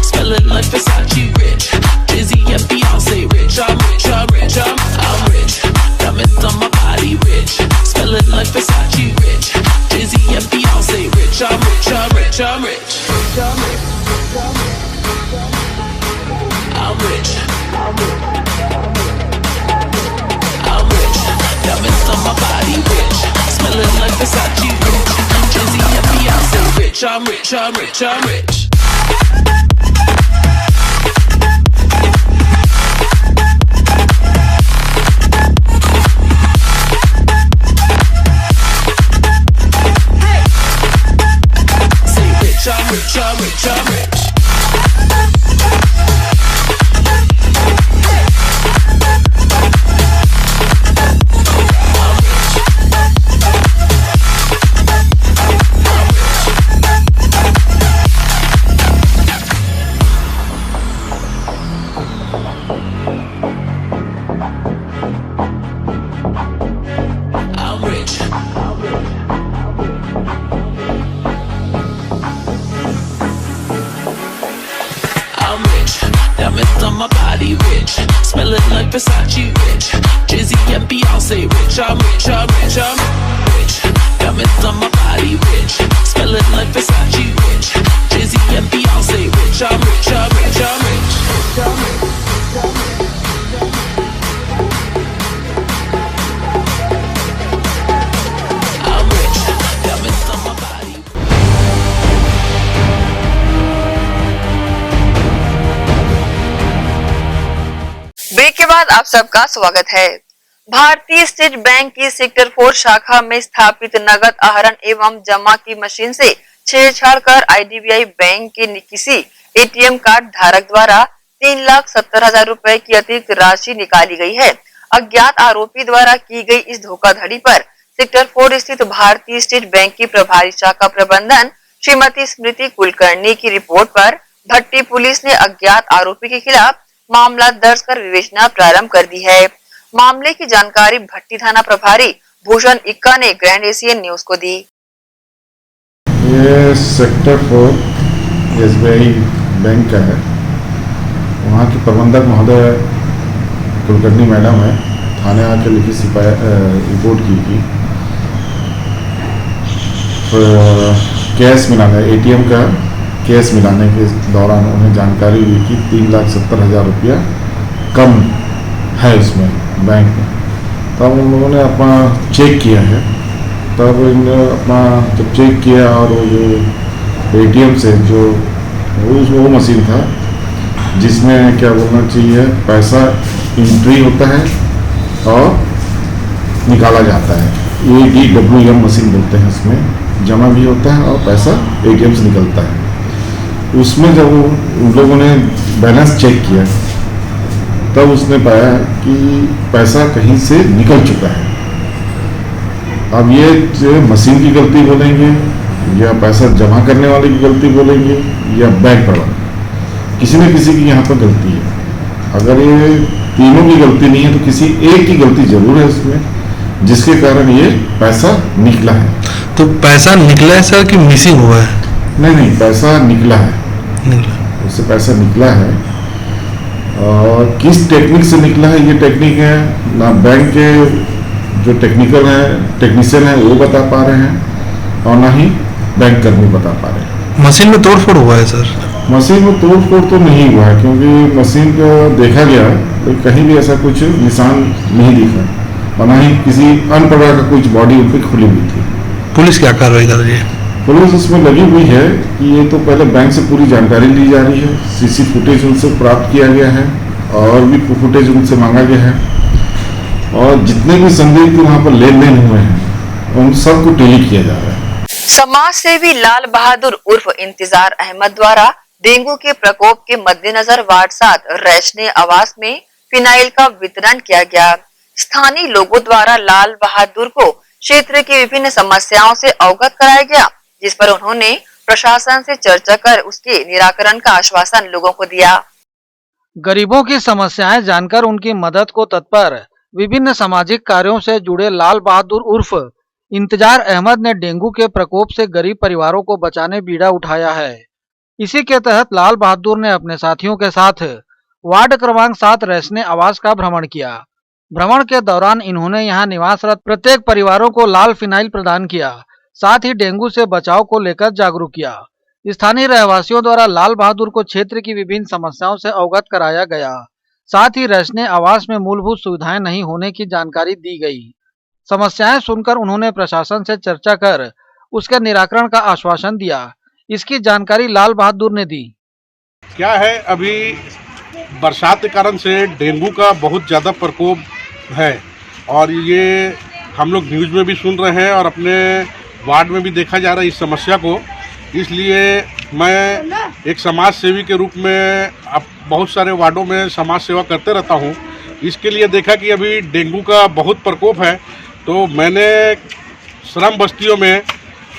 Smelling like Versace rich, Dizzy and Beyonce rich. I'm rich, I'm rich, I'm rich. Diamonds on my body rich, smelling like Versace rich, Dizzy and Beyonce rich. I'm rich, I'm rich, I'm rich. I'm rich, I'm rich. Diamonds on my body rich, smelling like Versace rich, Dizzy and Beyonce rich. I'm rich, I'm rich, I'm rich. I'm rich, I'm rich, I'm rich. Diamonds on my body rich, smelling like Versace rich, Dizzy and Beyonce rich. I'm rich, I'm rich, I'm rich. Diamonds on my body rich, smelling like Versace rich, Dizzy and Beyonce rich. I'm rich, I'm rich, I'm rich. I'm rich, diamonds on my body. Break के बाद आप सबका स्वागत है। भारतीय state bank की sector 4 शाखा में स्थापित नगद आहरण एवं जमा की मशीन से छेड़छाड़ कर आईडीबीआई बैंक के किसी एटीएम कार्ड धारक द्वारा 3,70,000 रुपए की अतिरिक्त राशि निकाली गई है। अज्ञात आरोपी द्वारा की गई इस धोखाधड़ी पर सेक्टर 4 स्थित भारतीय स्टेट बैंक की प्रभारी शाखा प्रबंधन श्रीमती स्मृति कुलकर्णी की रिपोर्ट पर भट्टी पुलिस ने अज्ञात आरोपी के खिलाफ मामला दर्ज कर विवेचना प्रारंभ कर दी है। मामले की जानकारी भट्टी थाना प्रभारी भूषण इक्का ने ग्रैंड एशियन न्यूज को दी। ये सेक्टर 4 एसबीआई बैंक का है। वहाँ की प्रबंधक महोदय कुलकर्णी मैडम है, थाने आके लिखी रिपोर्ट की थी। कैश मिला है एटीएम का केस मिलाने के दौरान उन्हें जानकारी हुई कि 3,70,000 रुपया कम है उसमें बैंक में। तब उन लोगों ने अपना चेक किया है। तब अपना जब चेक किया और वो जो ATM से जो वो मशीन था जिसमें क्या बोलना चाहिए पैसा एंट्री होता है और निकाला जाता है, ADWM मशीन बोलते हैं, उसमें जमा भी होता है और पैसा ATM से निकलता है। उसमें जब उन लोगों ने बैलेंस चेक किया तब उसने पाया कि पैसा कहीं से निकल चुका है। अब ये जो मशीन की गलती बोलेंगे या पैसा जमा करने वाले की गलती बोलेंगे या बैंक वाला, किसी न किसी की यहाँ पर गलती है। अगर ये तीनों की गलती नहीं है तो किसी एक की गलती जरूर है इसमें, जिसके कारण ये पैसा निकला है। तो पैसा निकला है सर कि मिसिंग हुआ है? नहीं, पैसा निकला है, उससे पैसा निकला है। और किस टेक्निक से निकला है ये टेक्निक है ना बैंक के जो टेक्नीशियन है वो बता पा रहे हैं और ना ही बैंक कर्मी बता पा रहे हैं। मशीन में तोड़फोड़ हुआ है सर? मशीन में तोड़फोड़ तो नहीं हुआ है, क्योंकि मशीन को देखा गया तो कहीं भी ऐसा कुछ निशान नहीं दिखा और ना ही किसी अन्य प्रकार का कुछ बॉडी उन पर खुली हुई थी। पुलिस क्या कार्रवाई कर रही है? पुलिस उसमें लगी हुई है कि ये तो पहले बैंक से पूरी जानकारी ली जा रही है, CC फुटेज उनसे प्राप्त किया गया है और भी फुटेज उनसे मांगा गया है और जितने भी संदिग्ध वहाँ पर लेन देन हुए हैं उन सबको टैली किया जा रहा है। समाज सेवी लाल बहादुर उर्फ इंतजार अहमद द्वारा डेंगू के प्रकोप के मद्देनजर वार्ड 7 रैशने आवास में फिनाइल का वितरण किया गया। स्थानीय लोगों द्वारा लाल बहादुर को क्षेत्र की विभिन्न समस्याओं से अवगत कराया गया, जिस पर उन्होंने प्रशासन से चर्चा कर उसके निराकरण का आश्वासन लोगों को दिया। गरीबों की समस्याएं जानकर उनकी मदद को तत्पर विभिन्न सामाजिक कार्यों से जुड़े लाल बहादुर उर्फ इंतजार अहमद ने डेंगू के प्रकोप से गरीब परिवारों को बचाने बीड़ा उठाया है। इसी के तहत लाल बहादुर ने अपने साथियों के साथ वार्ड क्रमांक 7 रैशने आवास का भ्रमण किया। भ्रमण के दौरान इन्होंने यहां निवासरत प्रत्येक परिवारों को लाल फिनाइल प्रदान किया, साथ ही डेंगू से बचाव को लेकर जागरूक किया। स्थानीय रहवासियों द्वारा लाल बहादुर को क्षेत्र की विभिन्न समस्याओं से अवगत कराया गया, साथ ही रैशने आवास में मूलभूत सुविधाएं नहीं होने की जानकारी दी गई। समस्याएं सुनकर उन्होंने प्रशासन से चर्चा कर उसके निराकरण का आश्वासन दिया। इसकी जानकारी लाल बहादुर ने दी। क्या है, अभी बरसात के कारण से डेंगू का बहुत ज़्यादा प्रकोप है और ये हम लोग न्यूज़ में भी सुन रहे हैं और अपने वार्ड में भी देखा जा रहा है इस समस्या को। इसलिए मैं एक समाज सेवी के रूप में अब बहुत सारे वार्डों में समाज सेवा करते रहता हूँ। इसके लिए देखा कि अभी डेंगू का बहुत प्रकोप है, तो मैंने श्रम बस्तियों में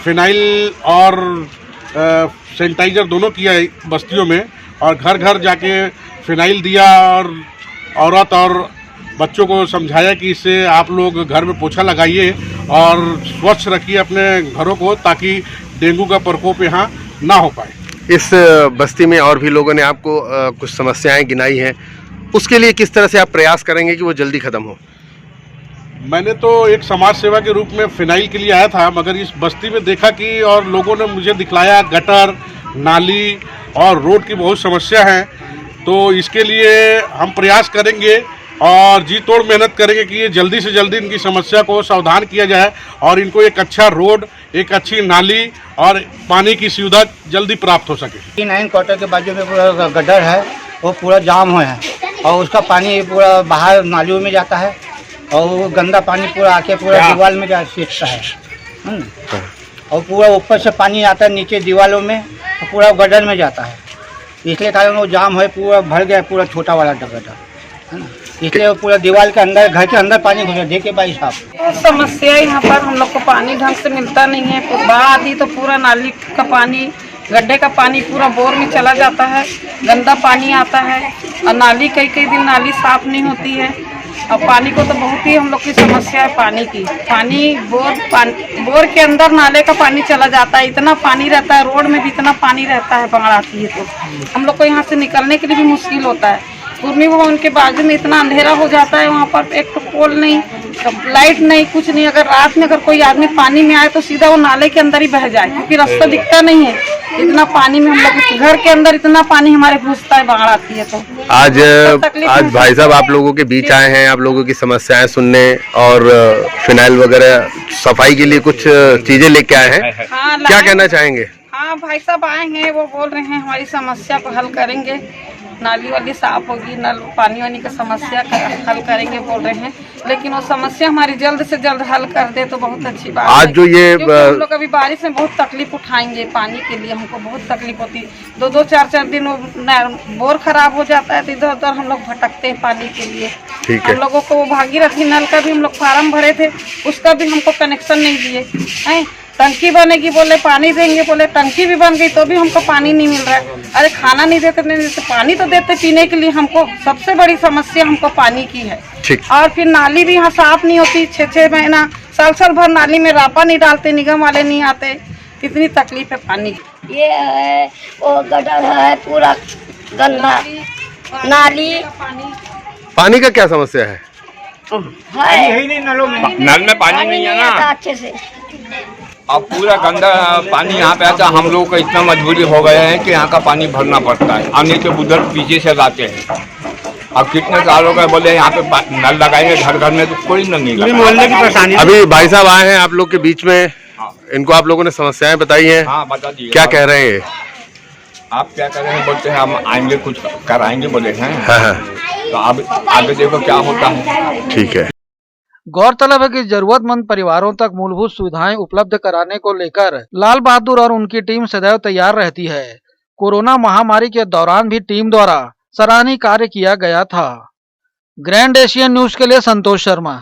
फिनाइल और सैनिटाइजर दोनों किया है बस्तियों में, और घर घर जाके फिनाइल दिया और औरत और बच्चों को समझाया कि इससे आप लोग घर में पोछा लगाइए और स्वच्छ रखिए अपने घरों को, ताकि डेंगू का प्रकोप यहाँ ना हो पाए। इस बस्ती में और भी लोगों ने आपको कुछ समस्याएं गिनाई हैं, उसके लिए किस तरह से आप प्रयास करेंगे कि वो जल्दी खत्म हो? मैंने तो एक समाज सेवा के रूप में फिनाइल के लिए आया था, मगर इस बस्ती में देखा कि और लोगों ने मुझे दिखलाया गटर, नाली और रोड की बहुत समस्या है, तो इसके लिए हम प्रयास करेंगे और जी तोड़ मेहनत करेंगे कि ये जल्दी से जल्दी इनकी समस्या को सावधान किया जाए और इनको एक अच्छा रोड, एक अच्छी नाली और पानी की सुविधा जल्दी प्राप्त हो सके। 9 क्वार्टर के बाजू में पूरा गड्ढर है, वो पूरा जाम है और उसका पानी पूरा बाहर नालियों में जाता है और वो गंदा पानी पूरा आके पूरा दीवार में जा सीखता है और पूरा ऊपर से पानी आता है नीचे दीवारों में, पूरा गड्ढर में जाता है। इसलिए कारण वो जाम है, पूरा भर गया पूरा छोटा वाला गड्ढा है ना, इसलिए वो पूरा दीवार के अंदर, घर के अंदर पानी घुसा। देखिए भाई साहब, समस्या यहाँ पर हम लोग को पानी ढंग से मिलता नहीं है। बाढ़ आती तो पूरा नाली का पानी, गड्ढे का पानी पूरा बोर में चला जाता है, गंदा पानी आता है और नाली कई दिन नाली साफ नहीं होती है। और पानी को तो बहुत ही हम लोग की समस्या है पानी की। पानी बोर के अंदर नाले का पानी चला जाता है, इतना पानी रहता है, रोड में भी इतना पानी रहता है, बाढ़ आती है तो हम लोग को यहाँ से निकलने के लिए भी मुश्किल होता है। पूर्णी भवन के बाजू में इतना अंधेरा हो जाता है, वहाँ पर एक तो पोल नहीं, लाइट नहीं, कुछ नहीं। अगर रात में अगर कोई आदमी पानी में आए तो सीधा वो नाले के अंदर ही बह जाए, क्योंकि रास्ता दिखता नहीं है। इतना पानी में हम लोग घर के अंदर इतना पानी हमारे घुसता है, बाढ़ आती है तो। आज भाई साहब आप लोगों के बीच आए हैं, आप लोगों की समस्याएं सुनने और फिनाइल वगैरह सफाई के लिए कुछ चीजें लेके आए हैं। हाँ, क्या कहना चाहेंगे? हाँ, भाई साहब आए हैं, वो बोल रहे हैं हमारी समस्या को हल करेंगे, नाली वाली साफ होगी, नल पानी वानी का समस्या हल करेंगे बोल रहे हैं। लेकिन वो समस्या हमारी जल्द से जल्द हल कर दे तो बहुत अच्छी बात आज है। जो ये हम लोग अभी बारिश में बहुत तकलीफ उठाएंगे, पानी के लिए हमको बहुत तकलीफ होती है। 2-2 4-4 दिन बोर खराब हो जाता है तो इधर उधर हम लोग भटकते हैं पानी के लिए। ठीक है। हम लोगों को वो भागीरथी नल का भी हम लोग फार्म भरे थे, उसका भी हमको कनेक्शन नहीं दिए हैं। टंकी बनेगी बोले पानी देंगे, बोले टंकी भी बन गई तो भी हमको पानी नहीं मिल रहा है। अरे खाना नहीं देते, नहीं देते, पानी तो देते पीने के लिए। हमको सबसे बड़ी समस्या हमको पानी की है। और फिर नाली भी यहाँ साफ नहीं होती, 6-6 महीना साल भर नाली में रापा नहीं डालते, निगम वाले नहीं आते। कितनी तकलीफ है पानी की। ये है वो गटर है पूरा गंदा, नाली पानी का क्या समस्या है? है नहीं, नल में पानी नहीं है ना अच्छे से। अब पूरा गंदा पानी यहाँ पे आता। हम लोगों को इतना मजबूरी हो गया है कि यहाँ का पानी भरना पड़ता है, आने के उधर पीछे से लाते हैं। अब कितने सालों का बोले यहाँ पे नल लगाएंगे घर घर में, तो कोई नल नहीं लगा। मोहल्ले की परेशानी। अभी भाई साहब आए हैं आप लोग के बीच में, इनको आप लोगों ने समस्याएं बताई हैं। हाँ, बता दिए। क्या कह रहे हैं? आप क्या कर रहे हैं? बोलते हैं हम आएंगे, कुछ कराएंगे बोले हैं। हाँ। तो अब आगे देखो क्या होता है। ठीक है। गौरतलब है कि जरूरतमंद परिवारों तक मूलभूत सुविधाएं उपलब्ध कराने को लेकर लाल बहादुर और उनकी टीम सदैव तैयार रहती है। कोरोना महामारी के दौरान भी टीम द्वारा सराहनीय कार्य किया गया था। ग्रैंड एशियन न्यूज के लिए संतोष शर्मा।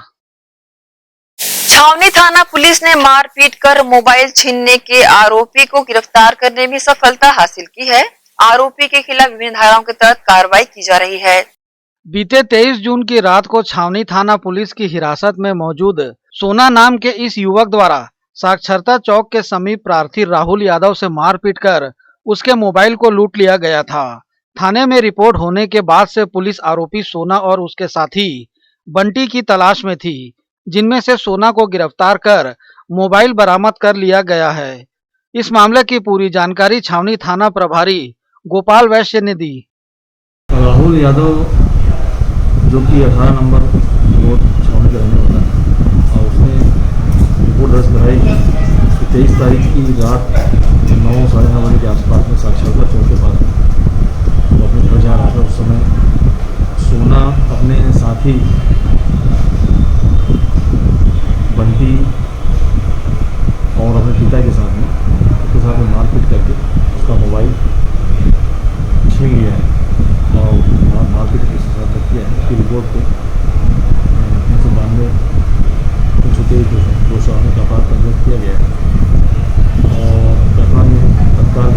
छावनी थाना पुलिस ने मारपीट कर मोबाइल छीनने के आरोपी को गिरफ्तार करने में सफलता हासिल की है। आरोपी के खिलाफ विभिन्न धाराओं के तहत कार्रवाई की जा रही है। बीते 23 जून की रात को छावनी थाना पुलिस की हिरासत में मौजूद सोना नाम के इस युवक द्वारा साक्षरता चौक के समीप प्रार्थी राहुल यादव से मारपीट कर उसके मोबाइल को लूट लिया गया था। थाने में रिपोर्ट होने के बाद से पुलिस आरोपी सोना और उसके साथी बंटी की तलाश में थी, जिनमें से सोना को गिरफ्तार कर मोबाइल बरामद कर लिया गया है। इस मामले की पूरी जानकारी छावनी थाना प्रभारी गोपाल वैश्य ने दी। राहुल यादव जो कि 18 नंबर रोड छावनी का रहने वाला है और उसने रिपोर्ट दर्ज कराई कि 23 तारीख की रात 9 साढ़े 9 बजे के आसपास में साक्षरता चौक के पास वो अपने घर जा रहा था। उस समय सोना अपने साथी बंटी और अपने पिता के साथ में उसके साथ में मारपीट करके उसका मोबाइल छीन लिया है और मारपीट के साथ किया है। उसकी रिपोर्ट पे 392 323 208 का अपराध पंजीकृत किया गया है और घटना में तत्काल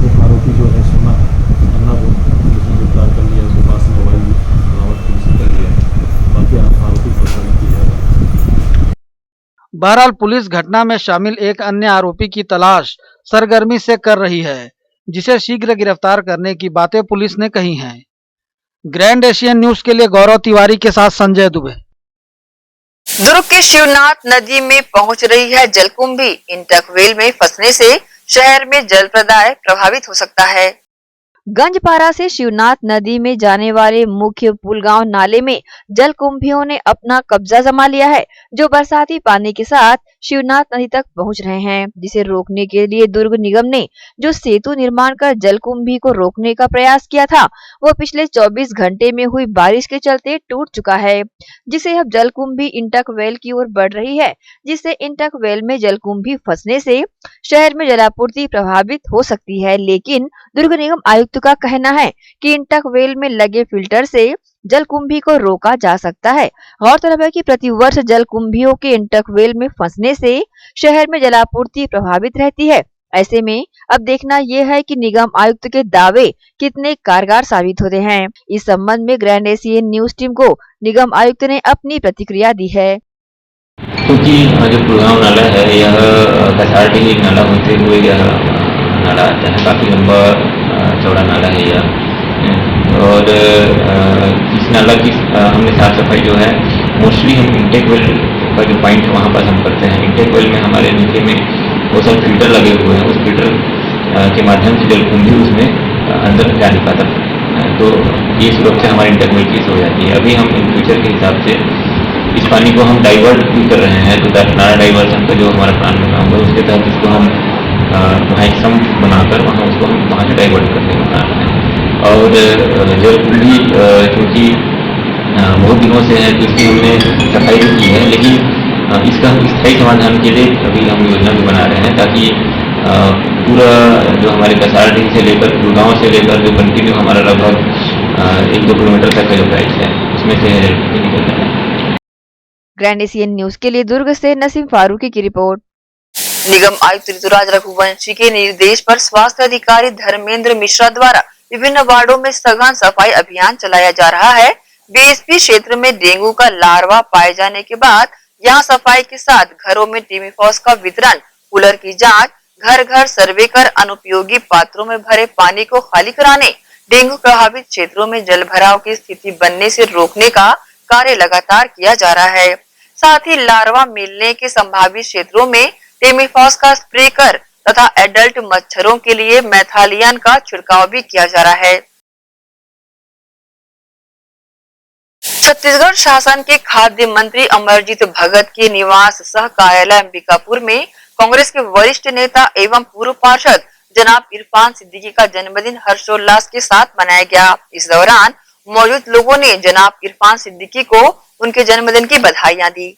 एक आरोपी जो है सोना अन्ना को पुलिस ने गिरफ्तार कर लिया। उसके पास से मोबाइल भी बरामद पुलिस ने कर लिया है। बाकी आरोपी की पहचान की जाएगा। बहरहाल पुलिस घटना में शामिल एक अन्य आरोपी की तलाश सरगर्मी से कर रही है, जिसे शीघ्र गिरफ्तार करने की बातें पुलिस ने कही हैं। ग्रैंड एशियन न्यूज के लिए गौरव तिवारी के साथ संजय दुबे। दुर्ग के शिवनाथ नदी में पहुंच रही है जलकुंभी। इंटकवेल में फंसने से शहर में जल प्रदाय प्रभावित हो सकता है। गंजपारा से शिवनाथ नदी में जाने वाले मुख्य पुलगांव नाले में जलकुंभियों ने अपना कब्जा जमा लिया है, जो बरसाती पानी के साथ शिवनाथ नदी तक पहुंच रहे हैं, जिसे रोकने के लिए दुर्ग निगम ने जो सेतु निर्माण कर जलकुंभी को रोकने का प्रयास किया था, वो पिछले 24 घंटे में हुई बारिश के चलते टूट चुका है, जिसे अब जलकुंभी इंटकवेल की ओर बढ़ रही है, जिससे इंटकवेल में जलकुंभी फंसने से शहर में जलापूर्ति प्रभावित हो सकती है। लेकिन दुर्ग निगम आयुक्त का कहना है कि इंटकवेल में लगे फिल्टर से जलकुंभी को रोका जा सकता है। गौरतलब है कि प्रतिवर्ष जलकुंभियों के इंटकवेल में फंसने से शहर में जलापूर्ति प्रभावित रहती है। ऐसे में अब देखना यह है कि निगम आयुक्त के दावे कितने कारगर साबित होते हैं। इस संबंध में ग्रैंड एशियन न्यूज टीम को निगम आयुक्त ने अपनी प्रतिक्रिया दी है। क्योंकि जो पुलगांव नाला है यह कसारडी नाला होते हुए यह नाला आता है, काफ़ी लंबा चौड़ा नाला है यह, और इस नाला की हमने साफ सफाई जो है मोस्टली हम इंटेक वेल का जो पॉइंट वहाँ पर हम करते हैं। इंटेक वेल में हमारे नीचे में वो सब फिल्टर लगे हुए हैं, उस फिल्टर के माध्यम से जलकुंभी उसमें अंदर जा नहीं पाता, तो ये सुरक्षा हमारी इंटेक वेल की हो जाती है। अभी हम इन फ्यूचर के हिसाब से इस पानी को हम डाइवर्ट भी कर रहे हैं, तो नाला डाइवर्सन का जो हमारा प्लान बना हुआ है उसके तहत इसको हम वहाँ एक सम्प बनाकर वहाँ उसको हम वहाँ से डाइवर्ट करके बना रहे हैं। और जलकुंभी क्योंकि बहुत दिनों से है तो इसकी हमने सफाई भी की है, लेकिन इसका हम स्थायी समाधान के लिए अभी हम योजना भी बना रहे हैं, ताकि पूरा जो हमारे कसारडी से लेकर गुड़गांव से लेकर जो कंटिन्यू हमारा लगभग 1-2 किलोमीटर तक का जो प्राइस है उसमें से जलकुंभी निकल रहा है। ग्रैंड एशियन न्यूज के लिए दुर्ग से नसीम फारूकी की रिपोर्ट। निगम आयुक्त ऋतुराज रघुवंशी के निर्देश पर स्वास्थ्य अधिकारी धर्मेंद्र मिश्रा द्वारा विभिन्न वार्डों में सघन सफाई अभियान चलाया जा रहा है। बीएसपी क्षेत्र में डेंगू का लार्वा पाए जाने के बाद यहां सफाई के साथ घरों में टीमीफॉस का वितरण, कूलर की जांच, घर घर सर्वे कर अनुपयोगी पात्रों में भरे पानी को खाली कराने, डेंगू प्रभावित क्षेत्रों में जल भराव की स्थिति बनने से रोकने का कार्य लगातार किया जा रहा है। साथ ही लार्वा मिलने के संभावित क्षेत्रों में टेमीफॉस का स्प्रे कर तथा एडल्ट मच्छरों के लिए मैथालियन का छिड़काव भी किया जा रहा है। छत्तीसगढ़ शासन के खाद्य मंत्री अमरजीत भगत के निवास सह कार्यालय अंबिकापुर में कांग्रेस के वरिष्ठ नेता एवं पूर्व पार्षद जनाब इरफान सिद्दीकी का जन्मदिन हर्षोल्लास के साथ मनाया गया। इस दौरान मौजूद लोगों ने जनाब इरफान सिद्दीकी को उनके जन्मदिन की बधाइयां दी।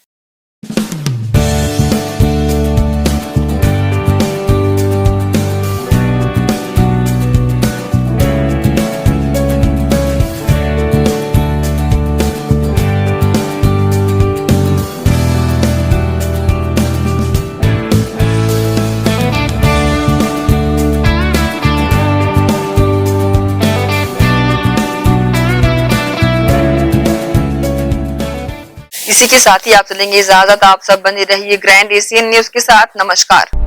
इसी के साथ ही आप चलेंगे इजाजत। आप सब बने रहिए ग्रैंड एशियन न्यूज के साथ। नमस्कार।